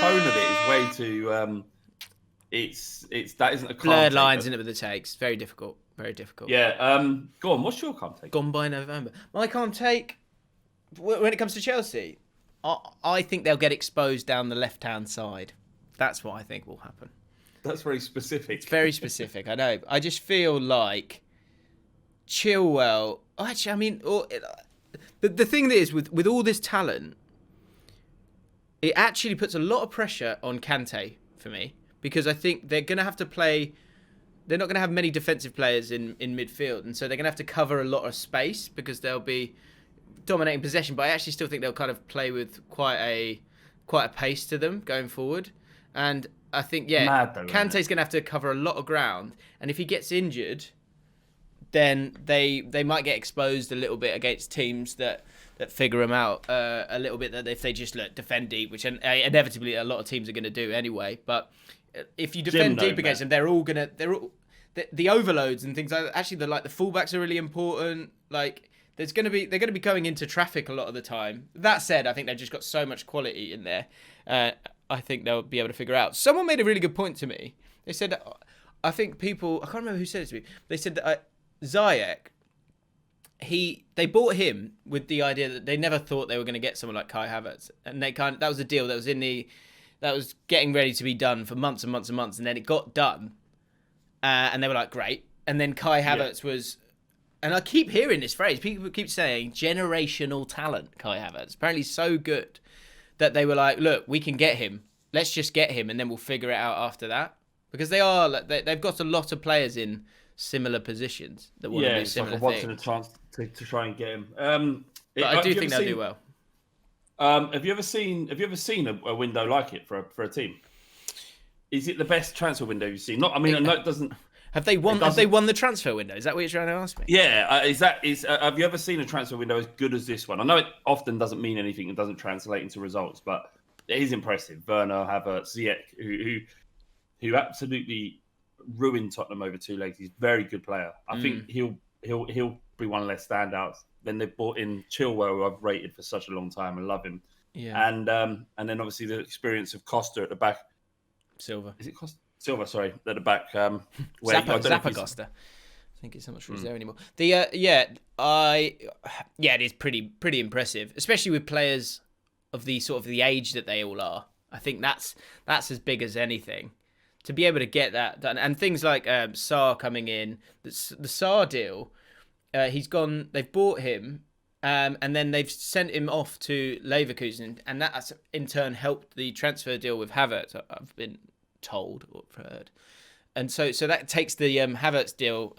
tone of it is way too. That isn't a calm blurred take, lines in it with the takes. Very difficult. Very difficult. Yeah. Go on. What's your calm take? Gone by November. My calm take when it comes to Chelsea. I think they'll get exposed down the left-hand side. That's what I think will happen. That's very specific. It's very specific, I know. I just feel like Chilwell... Actually, I mean, the thing that is, with all this talent, it actually puts a lot of pressure on Kante for me, because I think they're going to have to play... They're not going to have many defensive players in midfield, and so they're going to have to cover a lot of space because they'll be dominating possession. But I actually still think they'll kind of play with quite a pace to them going forward. And I think, Kante's going to have to cover a lot of ground, and if he gets injured, then they might get exposed a little bit against teams that figure them out a little bit. That if they just defend deep, which inevitably a lot of teams are going to do anyway, but if you defend deep against them, they're all the overloads and things like that. Actually, the fullbacks are really important. Like they're going to be going into traffic a lot of the time. That said, I think they've just got so much quality in there. I think they'll be able to figure out. Someone made a really good point to me. They said, I think people, I can't remember who said it to me. They said that Ziyech, they bought him with the idea that they never thought they were going to get someone like Kai Havertz, and that was a deal that was getting ready to be done for months and months and months, and then it got done, and they were like, great. And then Kai Havertz was, and I keep hearing this phrase, people keep saying generational talent, Kai Havertz. Apparently so good that they were like, look, we can get him. Let's just get him, and then we'll figure it out after that. Because they've got a lot of players in similar positions that want to do similar things. Yeah, it's like a once in a chance to try and get him. But I do think they'll do well. Have you ever seen a window like it for a team? Is it the best transfer window you've seen? Not, I mean, I know it doesn't. Have they won the transfer window? Is that what you're trying to ask me? Yeah. Have you ever seen a transfer window as good as this one? I know it often doesn't mean anything. It doesn't translate into results, but it is impressive. Werner, Havertz, Ziyech, who absolutely ruined Tottenham over 2 legs. He's a very good player. I think he'll be one of their standouts. Then they brought in Chilwell, who I've rated for such a long time and love him. Yeah. And then obviously the experience of Costa at the back. Silva. Is it Costa? Silva, sorry, at the back. Zappa Costa. I think it's not much sure he's there anymore. It is pretty impressive, especially with players of the sort of the age that they all are. I think that's as big as anything. To be able to get that done, and things like Sarr coming in, the Sarr deal, they've bought him, and then they've sent him off to Leverkusen, and that's in turn helped the transfer deal with Havertz, I've been told or heard. And so that takes the Havertz deal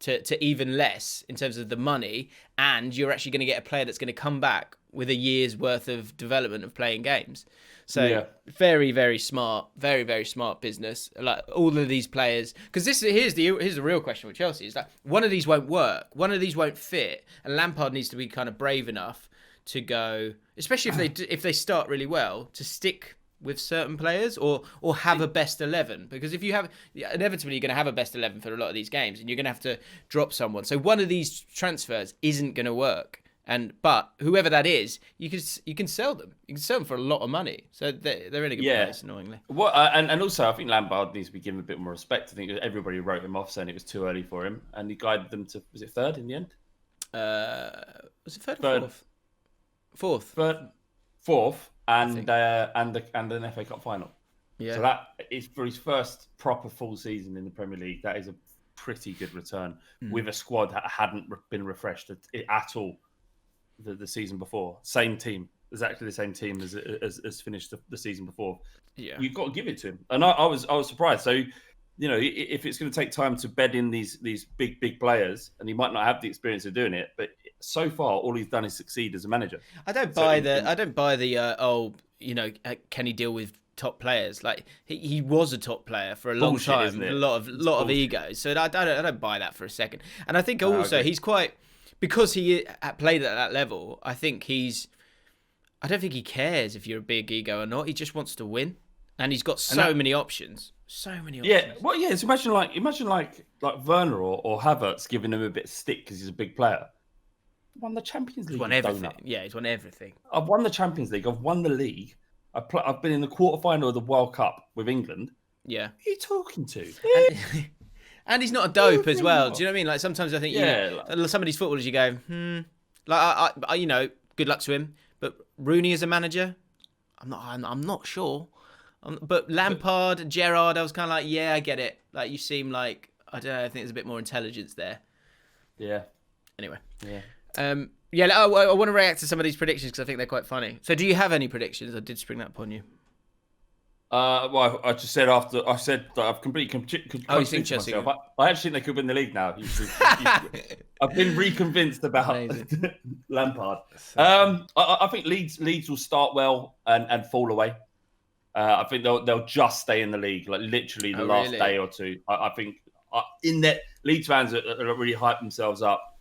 to even less in terms of the money, and you're actually going to get a player that's going to come back with a year's worth of development of playing games. So very, very smart, very, very smart business. Like all of these players, because here's the real question with Chelsea is that one of these won't work, one of these won't fit, and Lampard needs to be kind of brave enough to go, especially if they start really well, to stick with certain players or have a best 11, because if you have, inevitably you're going to have a best 11 for a lot of these games, and you're going to have to drop someone. So one of these transfers isn't going to work. But whoever that is, you can sell them. You can sell them for a lot of money. So they're in a good place, annoyingly. And also, I think Lampard needs to be given a bit more respect. I think everybody wrote him off saying it was too early for him, and he guided them to, was it third in the end? Was it third or fourth? Fourth, and an FA Cup final. Yeah. So that is for his first proper full season in the Premier League. That is a pretty good return with a squad that hadn't been refreshed at all. The season before, same team, exactly the same team as finished the season before. Yeah, you've got to give it to him, and I was surprised. So, if it's going to take time to bed in these big players, and he might not have the experience of doing it, but so far all he's done is succeed as a manager. I don't buy can he deal with top players? Like he was a top player for a long time, a lot of egos. So I don't buy that for a second. And I think also he's quite. Because he played at that level, I don't think he cares if you're a big ego or not. He just wants to win, and he's got so many options. Yeah, well, yeah. So imagine like Werner or Havertz giving him a bit of stick because he's a big player. Won the Champions League. He's won everything. Yeah, he's won everything. I've won the Champions League. I've won the league. I've been in the quarterfinal of the World Cup with England. Yeah. Who are you talking to? And he's not a dope as well. Do you know what I mean? Like sometimes I think some of these footballers you go, like I good luck to him. But Rooney as a manager, I'm not sure. But Lampard, Gerrard, I was kind of like, yeah, I get it. Like, you seem like, I don't know, I think there's a bit more intelligence there. Yeah. Anyway. Yeah. I want to react to some of these predictions because I think they're quite funny. So do you have any predictions? I did spring that upon you. Well, I just said after I said that I've completely you think Chelsea? Myself. I actually think they could win the league now. I've been reconvinced about Lampard. I think Leeds will start well and fall away. I think they'll just stay in the league, like literally the last day or two. I think in that Leeds fans are really hyped themselves up.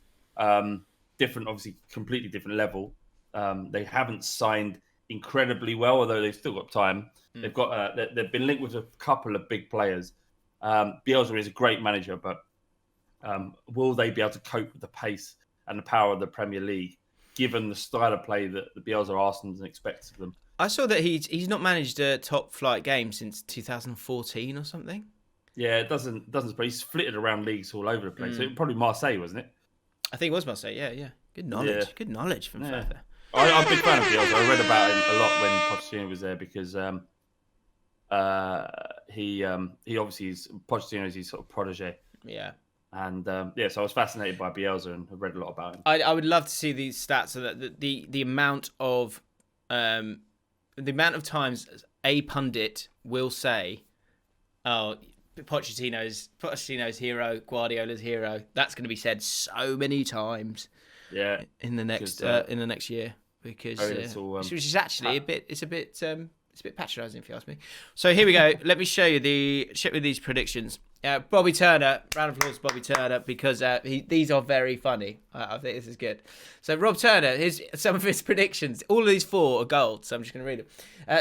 Different, obviously, completely different level. They haven't signed incredibly well, although they've still got time. They've got they've been linked with a couple of big players. Bielsa is a great manager, but will they be able to cope with the pace and the power of the Premier League, given the style of play that the Bielsa asks and expects of them? I saw that he's not managed a top flight game since 2014 or something. Yeah, it doesn't. But he's flitted around leagues all over the place. So probably Marseille, wasn't it? I think it was Marseille. Yeah. Good knowledge. Yeah. Good knowledge from Flav there. I'm a big fan of Bielsa. I read about him a lot when Pochettino was there because he obviously is Pochettino's his sort of protege. Yeah. And so I was fascinated by Bielsa and have read a lot about him. I would love to see these stats so that the amount of times a pundit will say, "Oh, Pochettino's hero, Guardiola's hero." That's going to be said so many times. Yeah. In the next year, because which is actually a bit patronising if you ask me. So here we go. Let me show you these predictions. Bobby Turner, round of applause, Bobby Turner, because these are very funny. I think this is good. So Rob Turner, here's some of his predictions. All of these 4 are gold, so I'm just going to read them.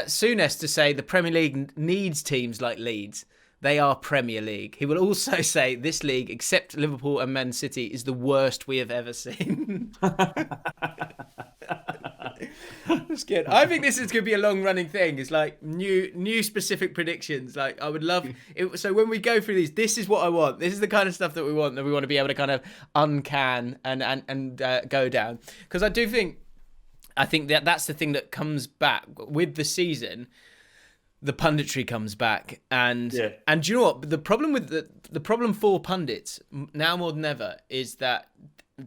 Souness to say the Premier League needs teams like Leeds. They are Premier League. He will also say this league, except Liverpool and Man City, is the worst we have ever seen. That's good. I think this is going to be a long-running thing. It's like new specific predictions. Like I would love it. So when we go through these, this is what I want. This is the kind of stuff that we want to be able to kind of uncan and go down. Because I think that's the thing that comes back with the season. The punditry comes back, and do you know what the problem with the problem for pundits now more than ever is that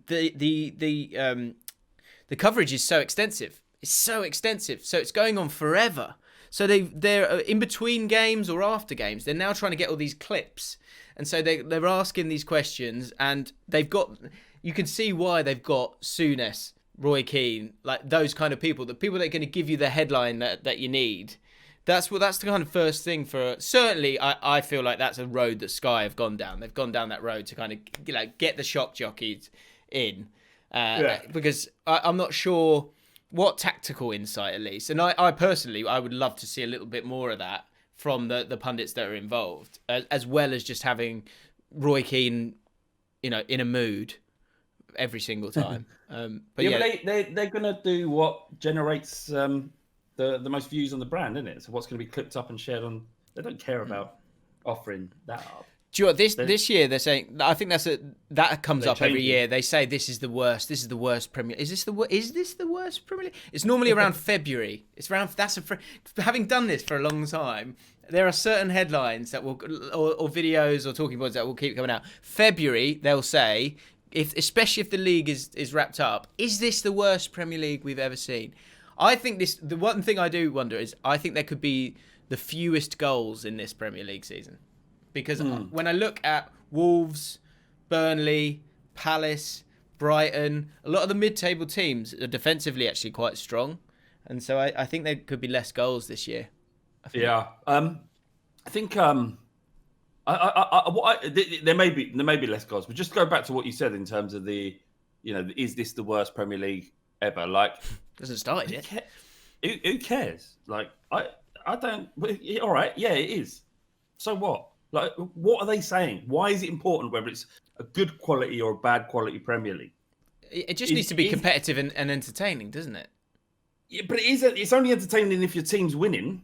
the coverage is so extensive. It's so extensive, so it's going on forever. So they're in between games or after games. They're now trying to get all these clips, and so they're asking these questions, and they've got. You can see why they've got Souness, Roy Keane, like those kind of people. The people that are going to give you the headline that you need. That's the kind of first thing for. Certainly, I feel like that's a road that Sky have gone down. They've gone down that road to kind of get the shock jockeys in, because I'm not sure what tactical insight at least. And I personally, I would love to see a little bit more of that from the pundits that are involved, as well as just having Roy Keane, in a mood every single time. But they're gonna do what generates the most views on the brand, isn't it? So what's going to be clipped up and shared on? They don't care about offering that up. Do you know what, this year they're saying? I think that comes up every year. They say this is the worst. This is the worst Premier. Is this the worst Premier League? It's normally around February. It's around having done this for a long time. There are certain headlines that will or videos or talking points that will keep coming out. February they'll say, especially if the league is wrapped up, is this the worst Premier League we've ever seen? I think the one thing I do wonder is I think there could be the fewest goals in this Premier League season. Because when I look at Wolves, Burnley, Palace, Brighton, a lot of the mid-table teams are defensively actually quite strong. And so I think there could be less goals this year. I think there may be less goals, but just go back to what you said in terms of is this the worst Premier League ever? Like, doesn't start yet. Who cares? Like, I don't. All right, yeah, it is. So what? Like, what are they saying? Why is it important whether it's a good quality or a bad quality Premier League? It just needs to be competitive and entertaining, doesn't it? Yeah, but it's only entertaining if your team's winning,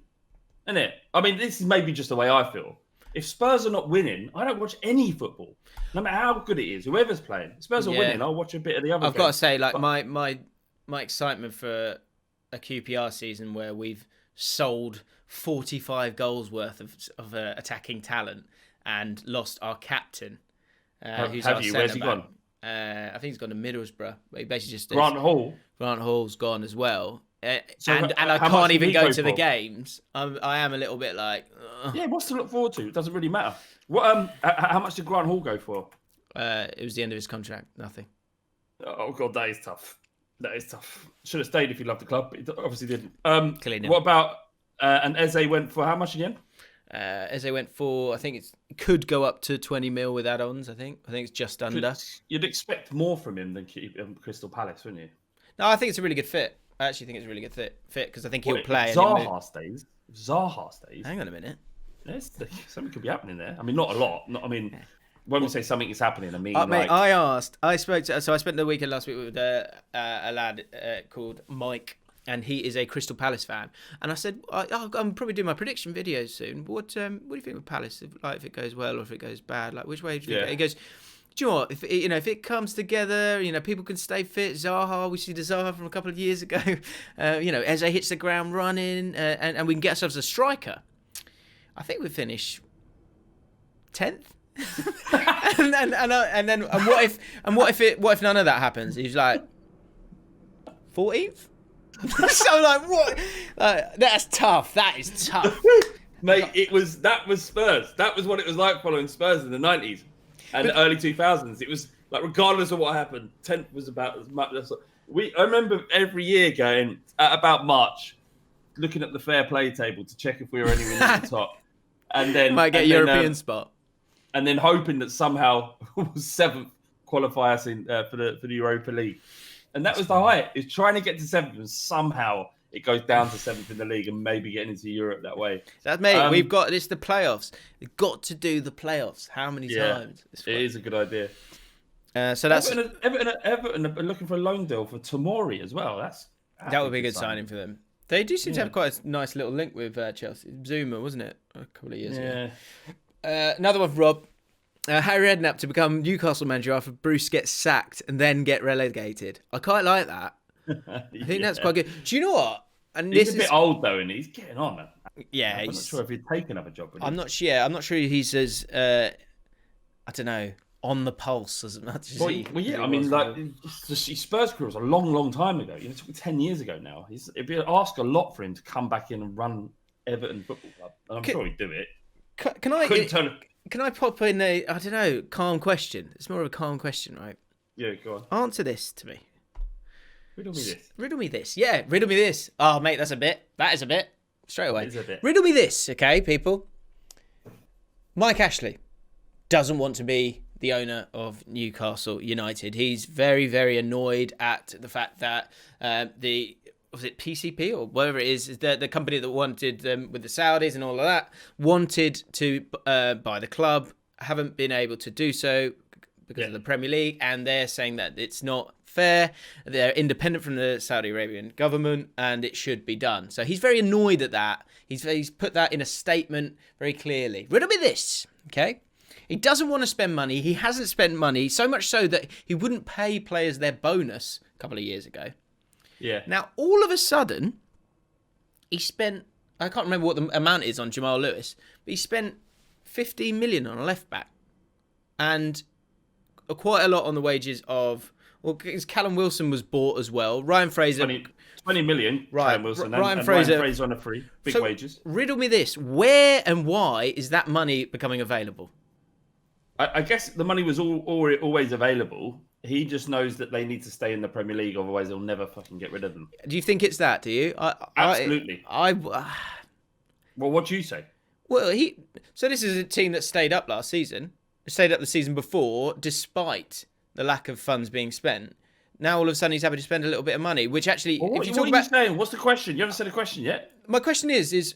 isn't it? I mean, this is maybe just the way I feel. If Spurs are not winning, I don't watch any football, no matter how good it is. Whoever's playing, Spurs are winning, I'll watch a bit of the other. I've got to say, like my excitement for a QPR season where we've sold 45 goals worth of attacking talent and lost our captain. Who's have our you? Where's he gone? I think he's gone to Middlesbrough. He basically just Grant Hall. Grant Hall's gone as well. So and I can't even go to the games. I am a little bit like... Yeah, what's to look forward to? It doesn't really matter. What? How much did Grant Hall go for? It was the end of his contract. Nothing. Oh, God, that is tough. That is tough. Should have stayed if he loved the club, but he obviously didn't. What about... and Eze went for how much again? Eze went for, I think it could go up to 20 mil with add-ons, I think. I think it's just under. You'd expect more from him than Crystal Palace, wouldn't you? No, I think it's a really good fit. I actually think it's a really good fit because I think he'll play. Zaha stays. Hang on a minute. Something could be happening there. I mean, not a lot. When we say something is happening, I mean, mate, I spoke to. So I spent the weekend last week with a lad called Mike, and he is a Crystal Palace fan. And I said, I'm probably doing my prediction videos soon. What do you think with Palace? If it goes well or if it goes bad, like which way do you think? He goes, do you know what? If it comes together, people can stay fit. Zaha, we see the Zaha from a couple of years ago. Eze hits the ground running, and we can get ourselves a striker. I think we finish 10th. and what if none of that happens? He's like 14th. So like what? That's tough. That is tough, mate. That was Spurs. That was what it was like following Spurs in the 90s and the early 2000s. It was like regardless of what happened, 10th was about as much. I remember every year going at about March, looking at the fair play table to check if we were anywhere near the top, and then might get a European spot. And then hoping that somehow 7th qualify us in for the Europa League, and that was the height. Is trying to get to 7th, and somehow it goes down to 7th in the league, and maybe getting into Europe that way. That's mate. We've got this. The playoffs. We've got to do the playoffs. How many times? It is a good idea. So that's Everton are looking for a loan deal for Tomori as well. That would be a good signing for them. They do seem to have quite a nice little link with Chelsea. Zuma, wasn't it, a couple of years ago? Another one for Rob. Harry Redknapp to become Newcastle manager after Bruce gets sacked and then get relegated. I quite like that. I think that's quite good. Do you know what? And he's a bit old though, and he's getting on, man. Yeah, I'm not sure if he'd take another job. I'm not sure. I'm not sure he's as I don't know, on the pulse as much as he. Well, yeah. I mean, like his Spurs career was a long, long time ago. It took 10 years ago now. It'd be ask a lot for him to come back in and run Everton Football Club. And I'm sure he'd do it. Can I pop in a, I don't know, calm question? It's more of a calm question, right? Yeah, go on. Answer this to me. Riddle me this. Riddle me this. Yeah, riddle me this. Oh, mate, that's a bit. That is a bit. Straight away. It is a bit. Riddle me this, okay, people? Mike Ashley doesn't want to be the owner of Newcastle United. He's very, very annoyed at the fact that was it PCP or whatever it is the company that wanted them with the Saudis and all of that, wanted to buy the club, haven't been able to do so because of the Premier League, and they're saying that it's not fair. They're independent from the Saudi Arabian government, and it should be done. So he's very annoyed at that. He's put that in a statement very clearly. Riddle me this, okay? He doesn't want to spend money. He hasn't spent money, so much so that he wouldn't pay players their bonus a couple of years ago. Yeah. Now, all of a sudden, he spent, I can't remember what the amount is on Jamal Lewis, but he spent 15 million on a left back and quite a lot on the wages of, well, because Callum Wilson was bought as well. Ryan Fraser. 20 million, right. Callum Wilson, Ryan and Fraser. Ryan Fraser on a free. Big wages. Riddle me this. Where and why is that money becoming available? I guess the money was always available. He just knows that they need to stay in the Premier League, otherwise they'll never fucking get rid of them. Do you think it's that? Do you? Absolutely. Well, what do you say? Well, so this is a team that stayed up last season, stayed up the season before, despite the lack of funds being spent. Now all of a sudden he's happy to spend a little bit of money, which actually, well, if you talk about, saying? What's the question? You haven't said a question yet. My question is.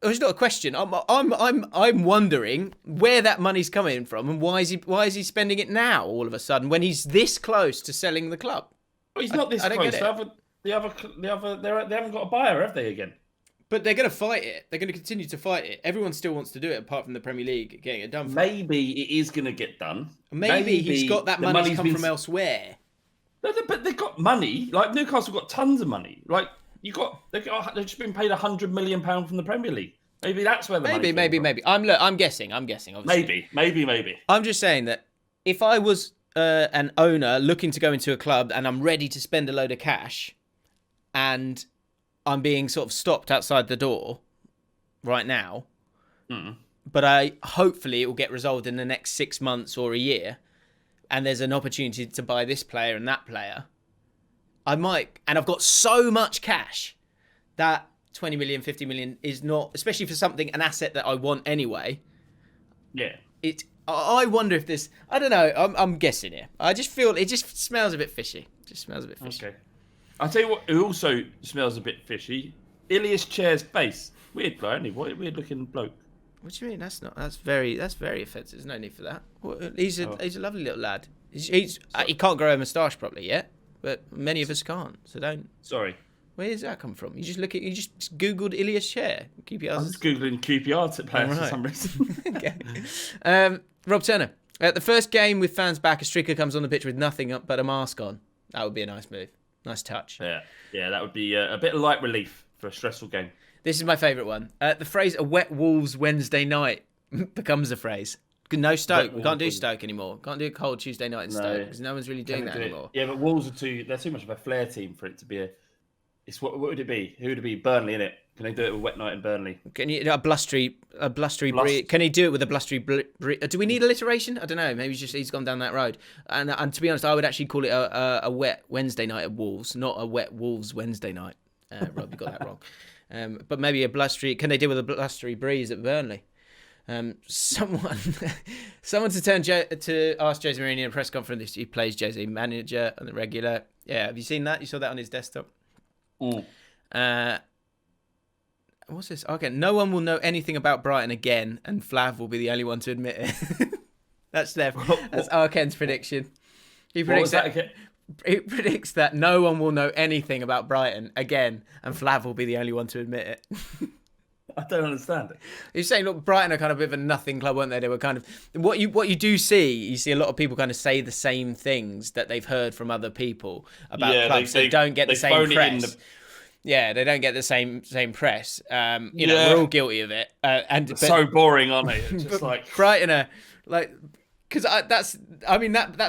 It's not a question. I'm wondering where that money's coming from and why is he spending it now all of a sudden when he's this close to selling the club? Well, he's not this close. They haven't got a buyer, have they again? But they're going to fight it. They're going to continue to fight it. Everyone still wants to do it, apart from the Premier League getting it done. Maybe it is going to get done. Maybe he's got that money come from elsewhere. But they've got money. Like Newcastle got tons of money. Like. they've just been paid £100 million from the Premier League. Maybe that's where the money maybe. I'm guessing. Obviously. Maybe. I'm just saying that if I was an owner looking to go into a club and I'm ready to spend a load of cash, and I'm being sort of stopped outside the door right now, but hopefully it will get resolved in the next 6 months or a year, and there's an opportunity to buy this player and that player, I might. And I've got so much cash that 20 million, 50 million is not, especially for an asset that I want anyway. Yeah. I wonder if this, I don't know, I'm guessing here. I just feel it just smells a bit fishy. Okay. I'll tell you what, who also smells a bit fishy. Ilias Chair's face. Weird bloke, isn't he? Weird looking bloke. What do you mean? That's very offensive. There's no need for that. He's a lovely little lad. He can't grow a moustache properly yet, but many of us can't. So don't. Sorry. Where does that come from? You just googled Ilias Chair. QPR. I was just googling QPR players for some reason. Okay. Rob Turner. At the first game with fans back, a striker comes on the pitch with nothing but a mask on. That would be a nice move. Nice touch. Yeah, that would be a bit of light relief for a stressful game. This is my favourite one. The phrase "a wet Wolves Wednesday night" becomes a phrase. No Stoke. We can't do Stoke anymore. Can't do a cold Tuesday night in Stoke because no one's really doing that anymore. Yeah, but Wolves they're too much of a flair team for it to be what would it be? Who would it be? Burnley, innit? Can they do it with wet night in Burnley? Can you a blustery breeze? Can he do it with a blustery breeze? Do we need alliteration? I don't know. Maybe he's gone down that road. And to be honest, I would actually call it a wet Wednesday night at Wolves, not a wet Wolves Wednesday night. Rob, you got that wrong. But maybe a blustery. Can they deal with a blustery breeze at Burnley? Someone to ask Jose Mourinho in a press conference if he plays Jose manager on the regular. Yeah, have you seen that? You saw that on his desktop. What's this? Okay, no one will know anything about Brighton again, and Flav will be the only one to admit it. That's Arken's prediction. He predicts that no one will know anything about Brighton again, and Flav will be the only one to admit it. I don't understand it. He's saying, look, Brighton are kind of a bit of a nothing club, weren't they? They were kind of what you do see. You see a lot of people kind of say the same things that they've heard from other people about clubs that don't get the same press. Yeah, they don't get the same press. We're all guilty of it. So boring, aren't they? Just like Brighton are like, because that's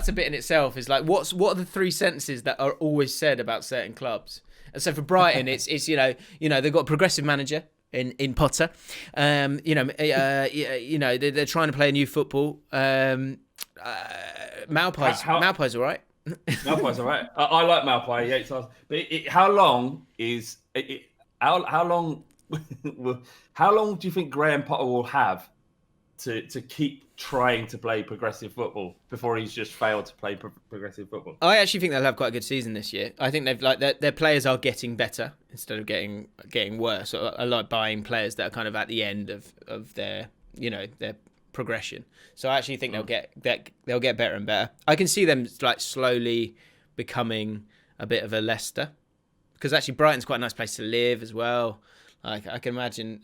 a bit in itself. Is like, what are the three sentences that are always said about certain clubs? And so for Brighton, it's they've got a progressive manager in Potter. They're trying to play a new football. Maupai's all right. Maupai's all right. I like Maupai. Yeah, but how long is it? How long do you think Graham Potter will have to keep trying to play progressive football before he's just failed to play progressive football? I actually think they'll have quite a good season this year. I think they've their players are getting better instead of getting worse. I like buying players that are kind of at the end of their their progression. So I actually think they'll get better and better. I can see them like slowly becoming a bit of a Leicester, because actually Brighton's quite a nice place to live as well. Like I can imagine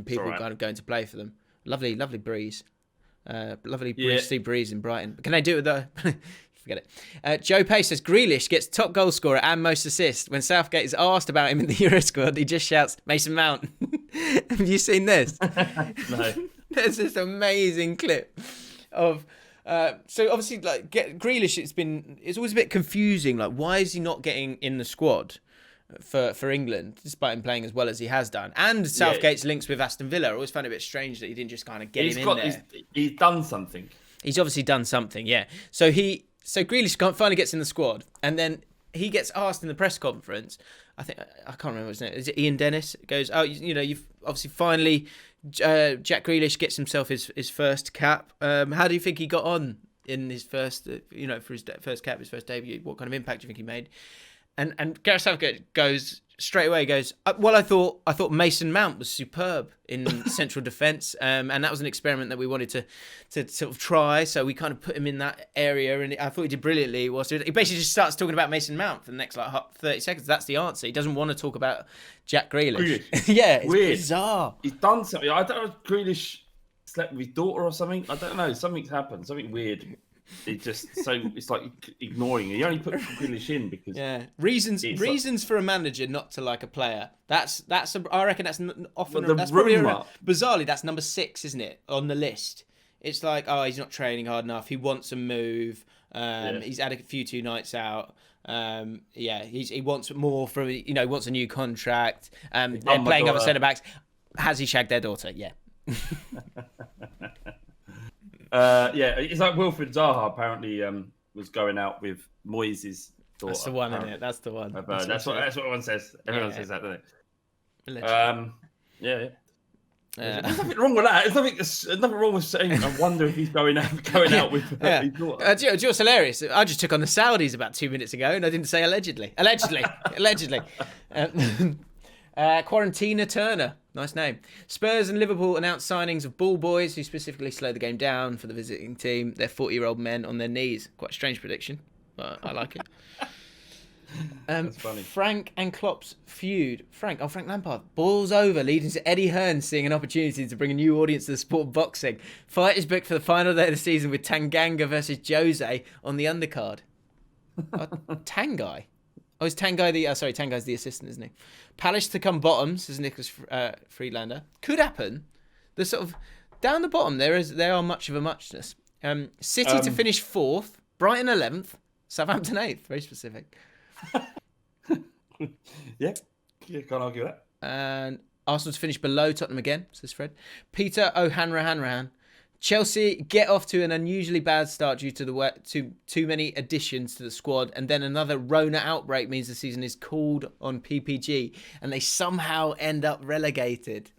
people kind of going to play for them. Lovely breeze. Sea breeze in Brighton. Can they do it with the... Forget it. Joe Pace says, Grealish gets top goal scorer and most assists. When Southgate is asked about him in the Euro squad, he just shouts, Mason Mount. Have you seen this? No. There's this amazing clip of... so obviously, like, Grealish, it's always a bit confusing. Like, why is he not getting in the squad for England, despite him playing as well as he has done? And Southgate's links with Aston Villa. I always found it a bit strange that he didn't just kind of get him in there. He's done something. He's obviously done something, yeah. So Grealish finally gets in the squad, and then he gets asked in the press conference. I can't remember his name. Is it Ian Dennis? It goes, you've obviously finally Jack Grealish gets himself his first cap. How do you think he got on in his first, for his first cap, his first debut? What kind of impact do you think he made? And Gareth Southgate goes straight away. Well, I thought Mason Mount was superb in central defence, and that was an experiment that we wanted to sort of try. So we kind of put him in that area, and I thought he did brilliantly. He basically just starts talking about Mason Mount for the next 30 seconds. That's the answer. He doesn't want to talk about Jack Grealish. Yeah, it's weird. Bizarre. He's done something. I don't know if Grealish slept with his daughter or something. I don't know. Something's happened. Something weird. it's like ignoring it. You only put Grealish in because reasons for a manager not to like a player. I reckon that's often bizarrely that's number 6, isn't it, on the list? It's like, oh, he's not training hard enough. He wants a move. He's had a few 2 nights out. He wants more from, wants a new contract. They're playing other centre backs. Has he shagged their daughter? Yeah. It's like Wilfried Zaha apparently was going out with Moyes' daughter. That's the one, isn't it? That's the one. That's what everyone says. Everyone says that, doesn't it? Yeah. There's nothing wrong with that. There's nothing wrong with saying, I wonder if he's going out with his daughter. Do you know what's hilarious? I just took on the Saudis about 2 minutes ago and I didn't say allegedly. Allegedly. Quarantina Turner. Nice name. Spurs and Liverpool announced signings of ball boys who specifically slow the game down for the visiting team. They're 40-year-old men on their knees. Quite a strange prediction, but I like it. That's funny. Frank and Klopp's feud. Frank Lampard boils over, leading to Eddie Hearn seeing an opportunity to bring a new audience to the sport of boxing. Fight is booked for the final day of the season with Tanganga versus Jose on the undercard. Tangai? Oh, is Tangai Tangai's the assistant, isn't he? Palace to come bottom, says Nicholas Friedlander. Could happen. The sort of down the bottom there are much of a much-ness. City to finish 4th, Brighton 11th, Southampton 8th. Very specific. Yeah, can't argue that. And Arsenal to finish below Tottenham again, says Fred. Peter O'Hanrahan. Chelsea get off to an unusually bad start due to too many additions to the squad, and then another Rona outbreak means the season is called on PPG, and they somehow end up relegated.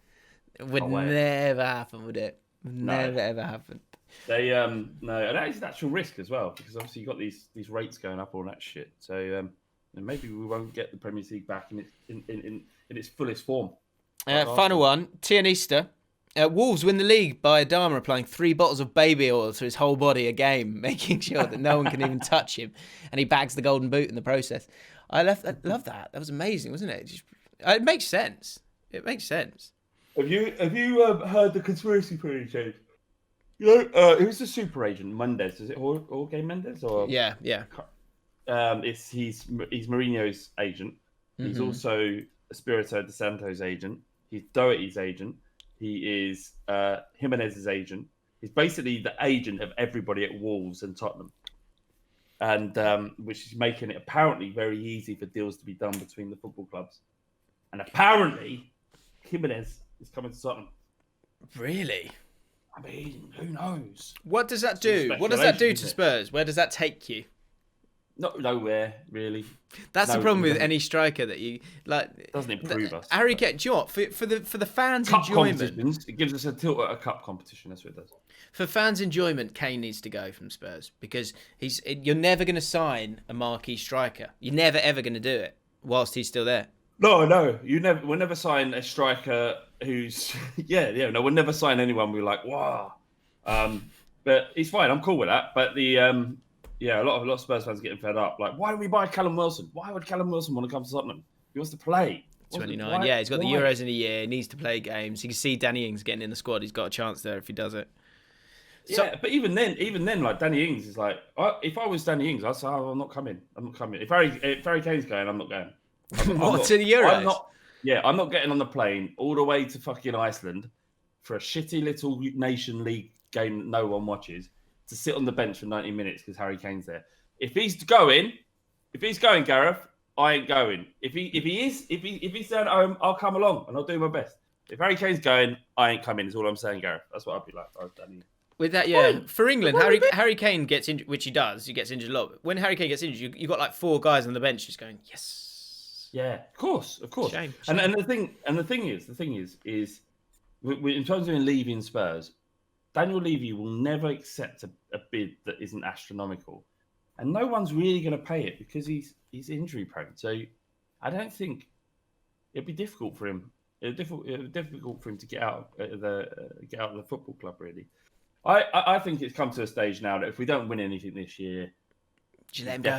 It would never happen, would it? Never ever happen. They no, and that is an actual risk as well, because obviously you've got these rates going up, all that shit. So maybe we won't get the Premier League back in its fullest form. Final one, Tianista. Wolves win the league by Adama applying 3 bottles of baby oil to his whole body a game, making sure that no one can even touch him, and he bags the golden boot in the process. I love that. That was amazing, wasn't it? It makes sense. It makes sense. Have you heard the conspiracy theory, James? Who's the super agent? Mendes? Is it Jorge Mendes? Or yeah. He's Mourinho's agent. He's also Espirito de Santo's agent. He's Doherty's agent. He is Jimenez's agent. He's basically the agent of everybody at Wolves and Tottenham, and which is making it apparently very easy for deals to be done between the football clubs. And apparently, Jimenez is coming to Tottenham. Really? I mean, who knows? What does that do? What does that do to Spurs? Where does that take you? Nowhere, really. That's the problem with any striker that you like. It doesn't improve us. Harry Kane, do you know what? For the fans' cup enjoyment, it gives us a tilt at a cup competition. That's what it does. For fans' enjoyment, Kane needs to go from Spurs because you're never going to sign a marquee striker. You're never ever going to do it whilst he's still there. No, we'll never sign a striker who's no, we'll never sign anyone we're like, wow. But it's fine. I'm cool with that. But a lot of Spurs fans are getting fed up. Like, why do we buy Callum Wilson? Why would Callum Wilson want to come to Tottenham? He wants to play. 29. Yeah, he's got the Euros in a year. He needs to play games. You can see Danny Ings getting in the squad. He's got a chance there if he does it. But even then, like Danny Ings is like, if I was Danny Ings, I'd say, I'm not coming. If Harry Kane's going, I'm not going. To the Euros? I'm not getting on the plane all the way to fucking Iceland for a shitty little Nation League game that no one watches to sit on the bench for 90 minutes because Harry Kane's there. If he's going, Gareth, I ain't going. If he's staying at home, I'll come along and I'll do my best. If Harry Kane's going, I ain't coming. Is all I'm saying, Gareth. That's what I'd be like. With that, for England, Harry Kane gets injured, which he does. He gets injured a lot. When Harry Kane gets injured, you got like 4 guys on the bench just going, yes. Yeah, of course. Shame. And the thing is, in terms of him leaving Spurs, Daniel Levy will never accept a bid that isn't astronomical, and no one's really going to pay it because he's injury prone. So I don't think it'd be difficult for him. It'd be difficult for him to get out of the football club. Really, I think it's come to a stage now that if we don't win anything this year, just let him go.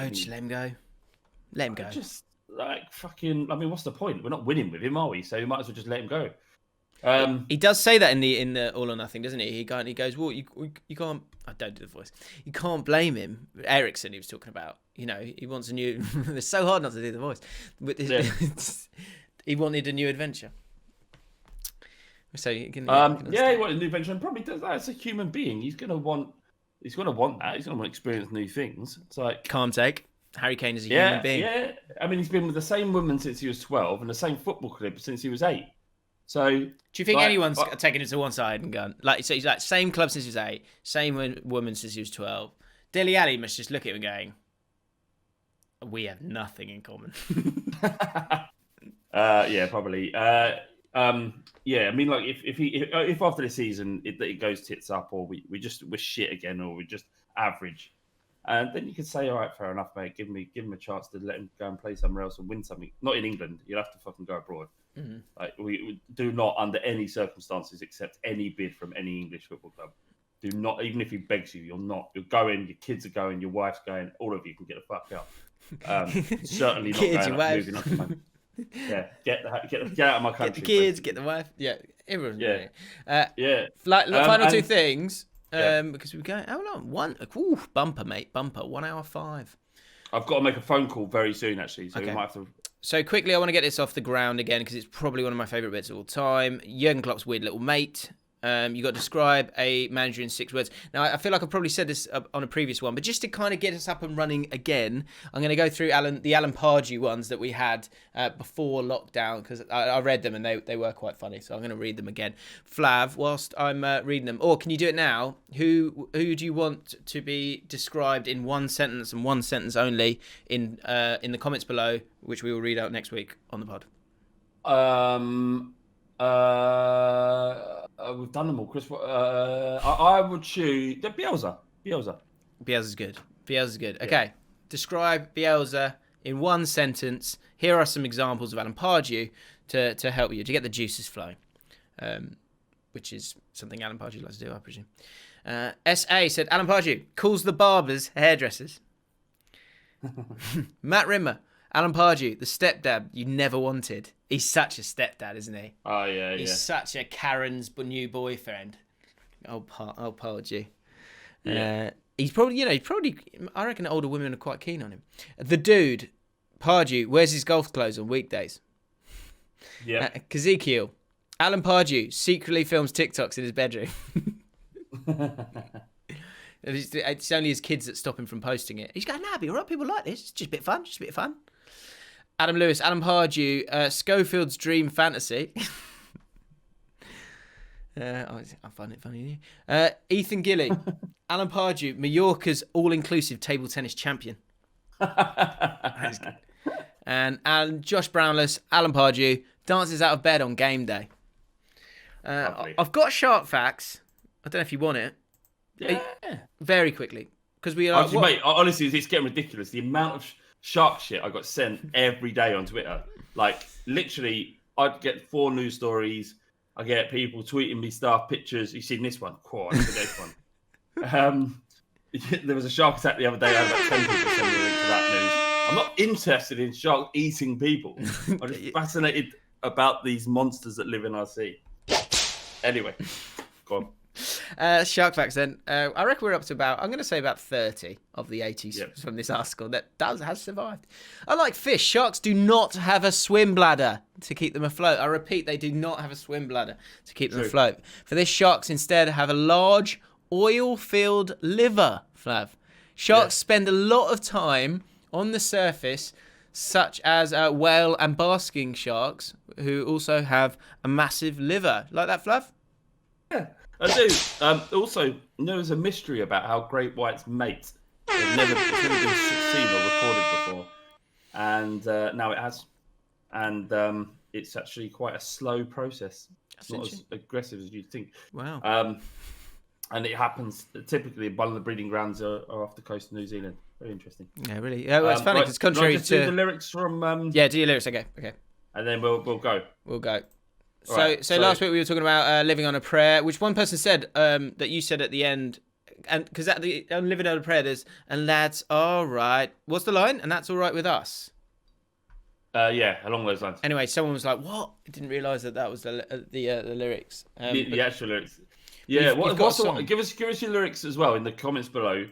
Let him go. Just like fucking. I mean, what's the point? We're not winning with him, are we? So we might as well just let him go. He does say that in the All or Nothing, doesn't he? He goes, well, you can't. I don't do the voice. You can't blame him. Ericsson, he was talking about. He wants a new. It's so hard not to do the voice. But he wanted a new adventure. So he wanted a new adventure, and probably does that as a human being. He's gonna want that. He's gonna want to experience new things. It's like calm take. Harry Kane is a human being. Yeah. I mean, he's been with the same woman since he was 12 and the same football club since he was 8. So, do you think anyone's taken it to one side and gone so? He's like same club since he was 8, same woman since he was 12. Dele Alli must just look at him and going, "We have nothing in common." Yeah, probably. Yeah, I mean, like if after the season it goes tits up, or we're shit again, or we're just average, and then you could say, all right, fair enough, mate. Give him a chance to let him go and play somewhere else and win something. Not in England. You'll have to fucking go abroad. Mm-hmm. Like we do not, under any circumstances, accept any bid from any English football club. Do not, even if he begs you, you're not. You're going. Your kids are going. Your wife's going. All of you can get the fuck out. Certainly not kids, going. Moving up to my, yeah, get out of my country. Get the kids, get the wife. Yeah, everyone's yeah. Final two things. Because we're going. Hold on, bumper, mate, bumper. 1 hour 5. I've got to make a phone call very soon, actually. So we might have to. So quickly, I want to get this off the ground again because it's probably one of my favourite bits of all time. Jurgen Klopp's weird little mate. You got to describe a manager in 6 words. Now, I feel like I've probably said this on a previous one, but just to kind of get us up and running again, I'm going to go through the Alan Pardew ones that we had before lockdown, because I read them and they were quite funny, so I'm going to read them again. Flav, whilst I'm reading them, or can you do it now? Who do you want to be described in one sentence and one sentence only in the comments below, which we will read out next week on the pod? We've done them all, Chris. I would choose Bielsa. Bielsa's good. Okay. Describe Bielsa in one sentence. Here are some examples of Alan Pardew to help you, to get the juices flowing, which is something Alan Pardew likes to do, I presume. S.A. said, Alan Pardew calls the barbers hairdressers. Matt Rimmer, Alan Pardew, the stepdad you never wanted. He's such a stepdad, isn't he? Oh, yeah, He's such a Karen's new boyfriend. Old Pardew. Yeah. He's probably, I reckon older women are quite keen on him. The dude, Pardew, wears his golf clothes on weekdays. Yeah. Kazekiel, Alan Pardew secretly films TikToks in his bedroom. It's only his kids that stop him from posting it. He's going, nah, be all right, people like this. It's just a bit of fun. Adam Lewis, Alan Pardew, Schofield's dream fantasy. I find it funny. Ethan Gilly, Alan Pardew, Mallorca's all-inclusive table tennis champion. And Josh Brownless, Alan Pardew, dances out of bed on game day. I've got shark facts. I don't know if you want it. Yeah. Very quickly. Because we are. Actually, mate, honestly, it's getting ridiculous. The amount of shark shit I got sent every day on Twitter. Like, literally, I'd get 4 news stories. I get people tweeting me stuff, pictures. You seen this one? Cool, that's the next one. There was a shark attack the other day. I had about 10 people send me a link to that news. I'm not interested in shark eating people. I'm just fascinated about these monsters that live in our sea. Anyway, go on. Shark facts then. I reckon we're up to I'm going to say about 30 of the 80s from this article that has survived. Unlike fish, sharks do not have a swim bladder to keep them afloat. I repeat, they do not have a swim bladder to keep them afloat. For this, sharks instead have a large oil-filled liver, Flav. Sharks spend a lot of time on the surface, such as whale and basking sharks, who also have a massive liver. Like that, Flav? Yeah. I do. Also, there's a mystery about how great whites mate. It's never been seen or recorded before, and now it has. And it's actually quite a slow process. It's not as aggressive as you'd think. Wow. And it happens typically. One of the breeding grounds are off the coast of New Zealand. Very interesting. Yeah, really. Yeah, well, it's funny because contrary to do the lyrics from. Yeah, do your lyrics. Okay. And then we'll go. We'll go. So last week we were talking about living on a prayer, which one person said that you said at the end, and because at the living on a prayer there's, and that's all right. What's the line? And that's all right with us. Yeah, along those lines. Anyway, someone was like, "What?" I didn't realise that was the lyrics. The actual lyrics. Yeah, give us your lyrics as well in the comments below.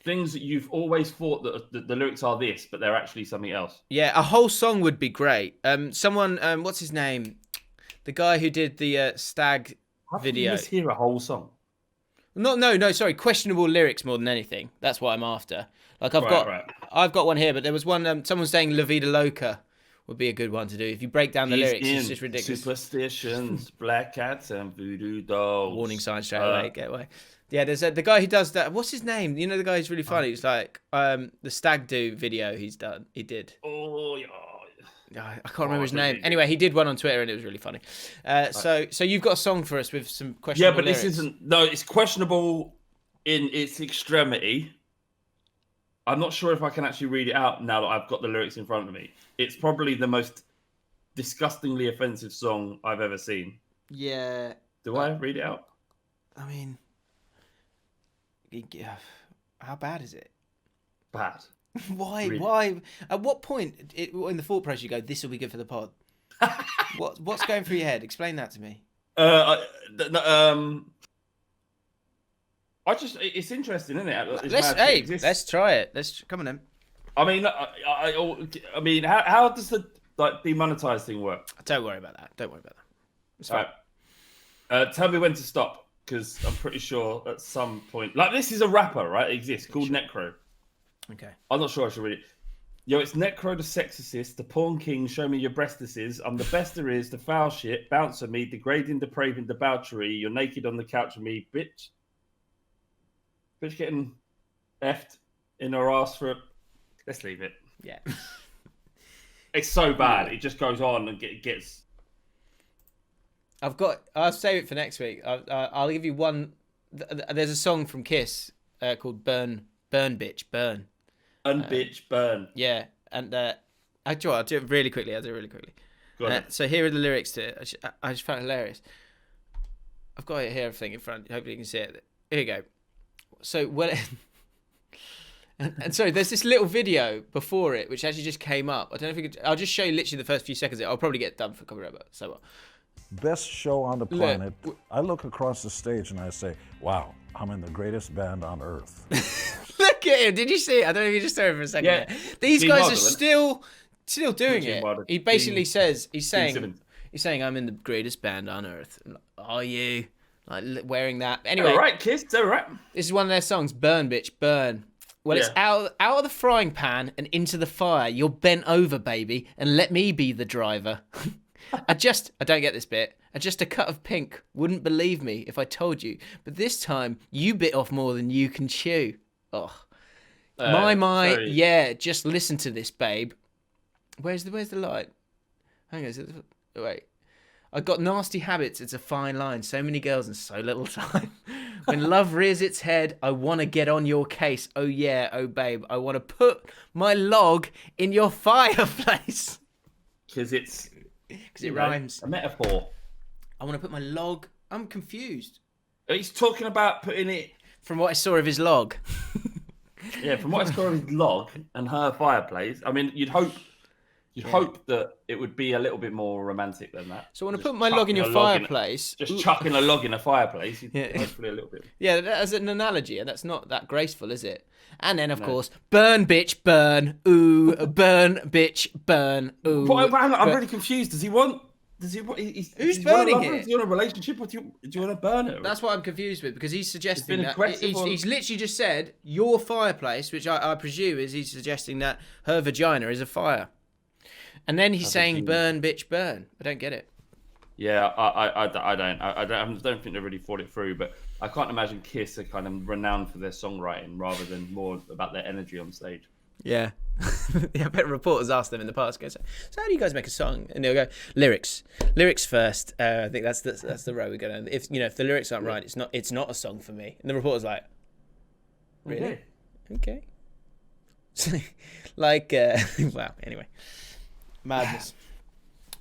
Things that you've always thought that the lyrics are this, but they're actually something else. Yeah, a whole song would be great. Someone, what's his name? The guy who did the Stag video. How can you hear a whole song? No, sorry, questionable lyrics more than anything. That's what I'm after. Like I've got one here, but there was one. Someone saying "La Vida Loca" would be a good one to do. If you break down the lyrics, it's just ridiculous. Superstitions, black cats, and voodoo dolls. Warning signs straight away. Get away. Yeah, there's the guy who does that. What's his name? You know, the guy who's really funny. It's like the Stag Do video he did. Oh, yeah. I can't remember his name. Anyway, he did one on Twitter and it was really funny. So you've got a song for us with some questionable lyrics. This isn't. No, it's questionable in its extremity. I'm not sure if I can actually read it out now that I've got the lyrics in front of me. It's probably the most disgustingly offensive song I've ever seen. Yeah. Do I read it out? I mean, how bad is it? Bad. Why? Really? Why? At what point in the thought process you go, this will be good for the pod? What's going through your head? Explain that to me. It's interesting, isn't it? Let's try it. Come on then. I mean, how does the demonetize thing work? Don't worry about that. It's fine. Tell me when to stop, because I'm pretty sure at some point, this is a rapper, right? It exists called Necro. Okay. I'm not sure I should read it. Yo, it's Necro the sexist, the porn king, show me your breastises. I'm the best there is, the foul shit, bounce on me, degrading, depraving, debauchery. You're naked on the couch with me, bitch. Bitch getting effed in her ass for Let's leave it. Yeah. It's so bad. It just goes on and gets... I'll save it for next week. I'll give you one. There's a song from Kiss called Burn Bitch, Burn. Bitch, burn. Yeah, and I'll do it really quickly. Go on. So here are the lyrics to it. I just found it hilarious. I've got it here, everything in front. Hopefully you can see it. Here you go. So and so there's this little video before it, which actually just came up. I don't know if you could. I'll just show you literally the first few seconds. I'll probably get done for copyright, but so what? Best show on the planet. I look across the stage and I say, "Wow, I'm in the greatest band on earth." Look at him. Did you see it? I don't know if you just saw it for a second. Yeah. These guys are still doing it. He basically says he's saying I'm in the greatest band on earth. Are you? Like wearing that. Anyway, all right, Kiss. All right. This is one of their songs. Burn, bitch, burn. Well, it's out of the frying pan and into the fire. You're bent over, baby, and let me be the driver. I don't get this bit. Just a cut of pink. Wouldn't believe me if I told you. But this time, you bit off more than you can chew. Oh. Sorry. Yeah, just listen to this, babe. Where's the light? Hang on, wait. I got nasty habits, it's a fine line. So many girls in so little time. When love rears its head, I want to get on your case. Oh yeah, oh babe, I want to put my log in your fireplace. Because it rhymes. A metaphor. I want to put my log... I'm confused. He's talking about putting it... From what I saw of his log. Yeah, from what I saw of his log and her fireplace. I mean, you'd hope that it would be a little bit more romantic than that. So I want to put my log in your fireplace. Just chucking a log in a fireplace. Hopefully a little bit. Yeah, as an analogy, and that's not that graceful, is it? And then, of course, burn, bitch, burn, ooh, burn, bitch, burn, ooh. I'm really confused. Does he want... Who's burning it? Does he want a relationship with you? Do you want to burn it? That's what I'm confused with, because he's suggesting that he's literally just said your fireplace, which I presume is he's suggesting that her vagina is a fire, and then he's saying burn, bitch, burn. I don't get it. Yeah, I don't think they really thought it through, but I can't imagine Kiss are kind of renowned for their songwriting rather than more about their energy on stage. Yeah. Yeah, I bet reporters asked them in the past, so how do you guys make a song? And they'll go, lyrics first. I think that's the road we're going. If the lyrics aren't right, it's not a song for me. And the reporter's like, really? Okay. Wow. Anyway, madness.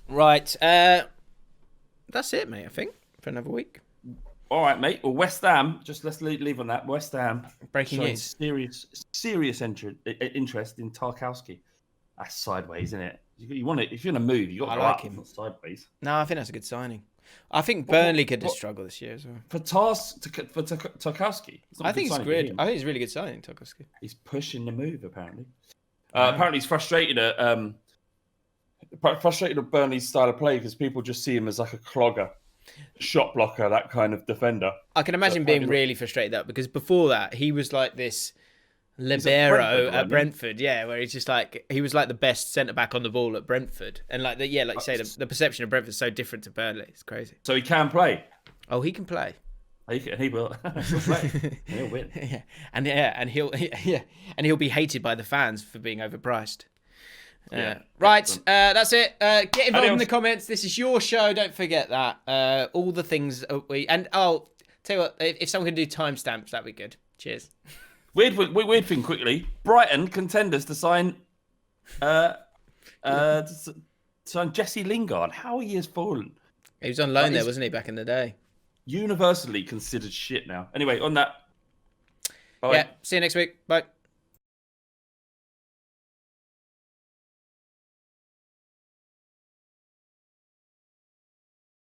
Right. That's it, mate. I think for another week. All right, mate. Well, West Ham. Let's leave on that. West Ham. Breaking news. Serious interest in Tarkowski. That's sideways, isn't it? You want it if you're going to move, you got to go like up, him. Not sideways. No, I think that's a good signing. I think Burnley could just struggle this year as well. For Tarkowski, I think it's great. I think it's really good signing, Tarkowski. He's pushing the move apparently. Apparently, he's frustrated at Burnley's style of play because people just see him as like a clogger, shot blocker, that kind of defender. I can imagine being really frustrated at that because before that he was like this libero at Brentford, where he's just like he was like the best centre back on the ball at Brentford, and like like you say, the perception of Brentford is so different to Burnley. It's crazy. So he can play. Oh, he can play. He will. He'll play. And he'll win. And he'll be hated by the fans for being overpriced. Right, that's it. Get involved in the comments. This is your show. Don't forget that. All the things I'll tell you what. If someone can do timestamps, that'd be good. Cheers. Weird thing quickly. Brighton contenders to sign Jesse Lingard. How he has fallen. He was on loan there, wasn't he, back in the day? Universally considered shit now. Anyway, on that. Bye. Yeah, see you next week. Bye.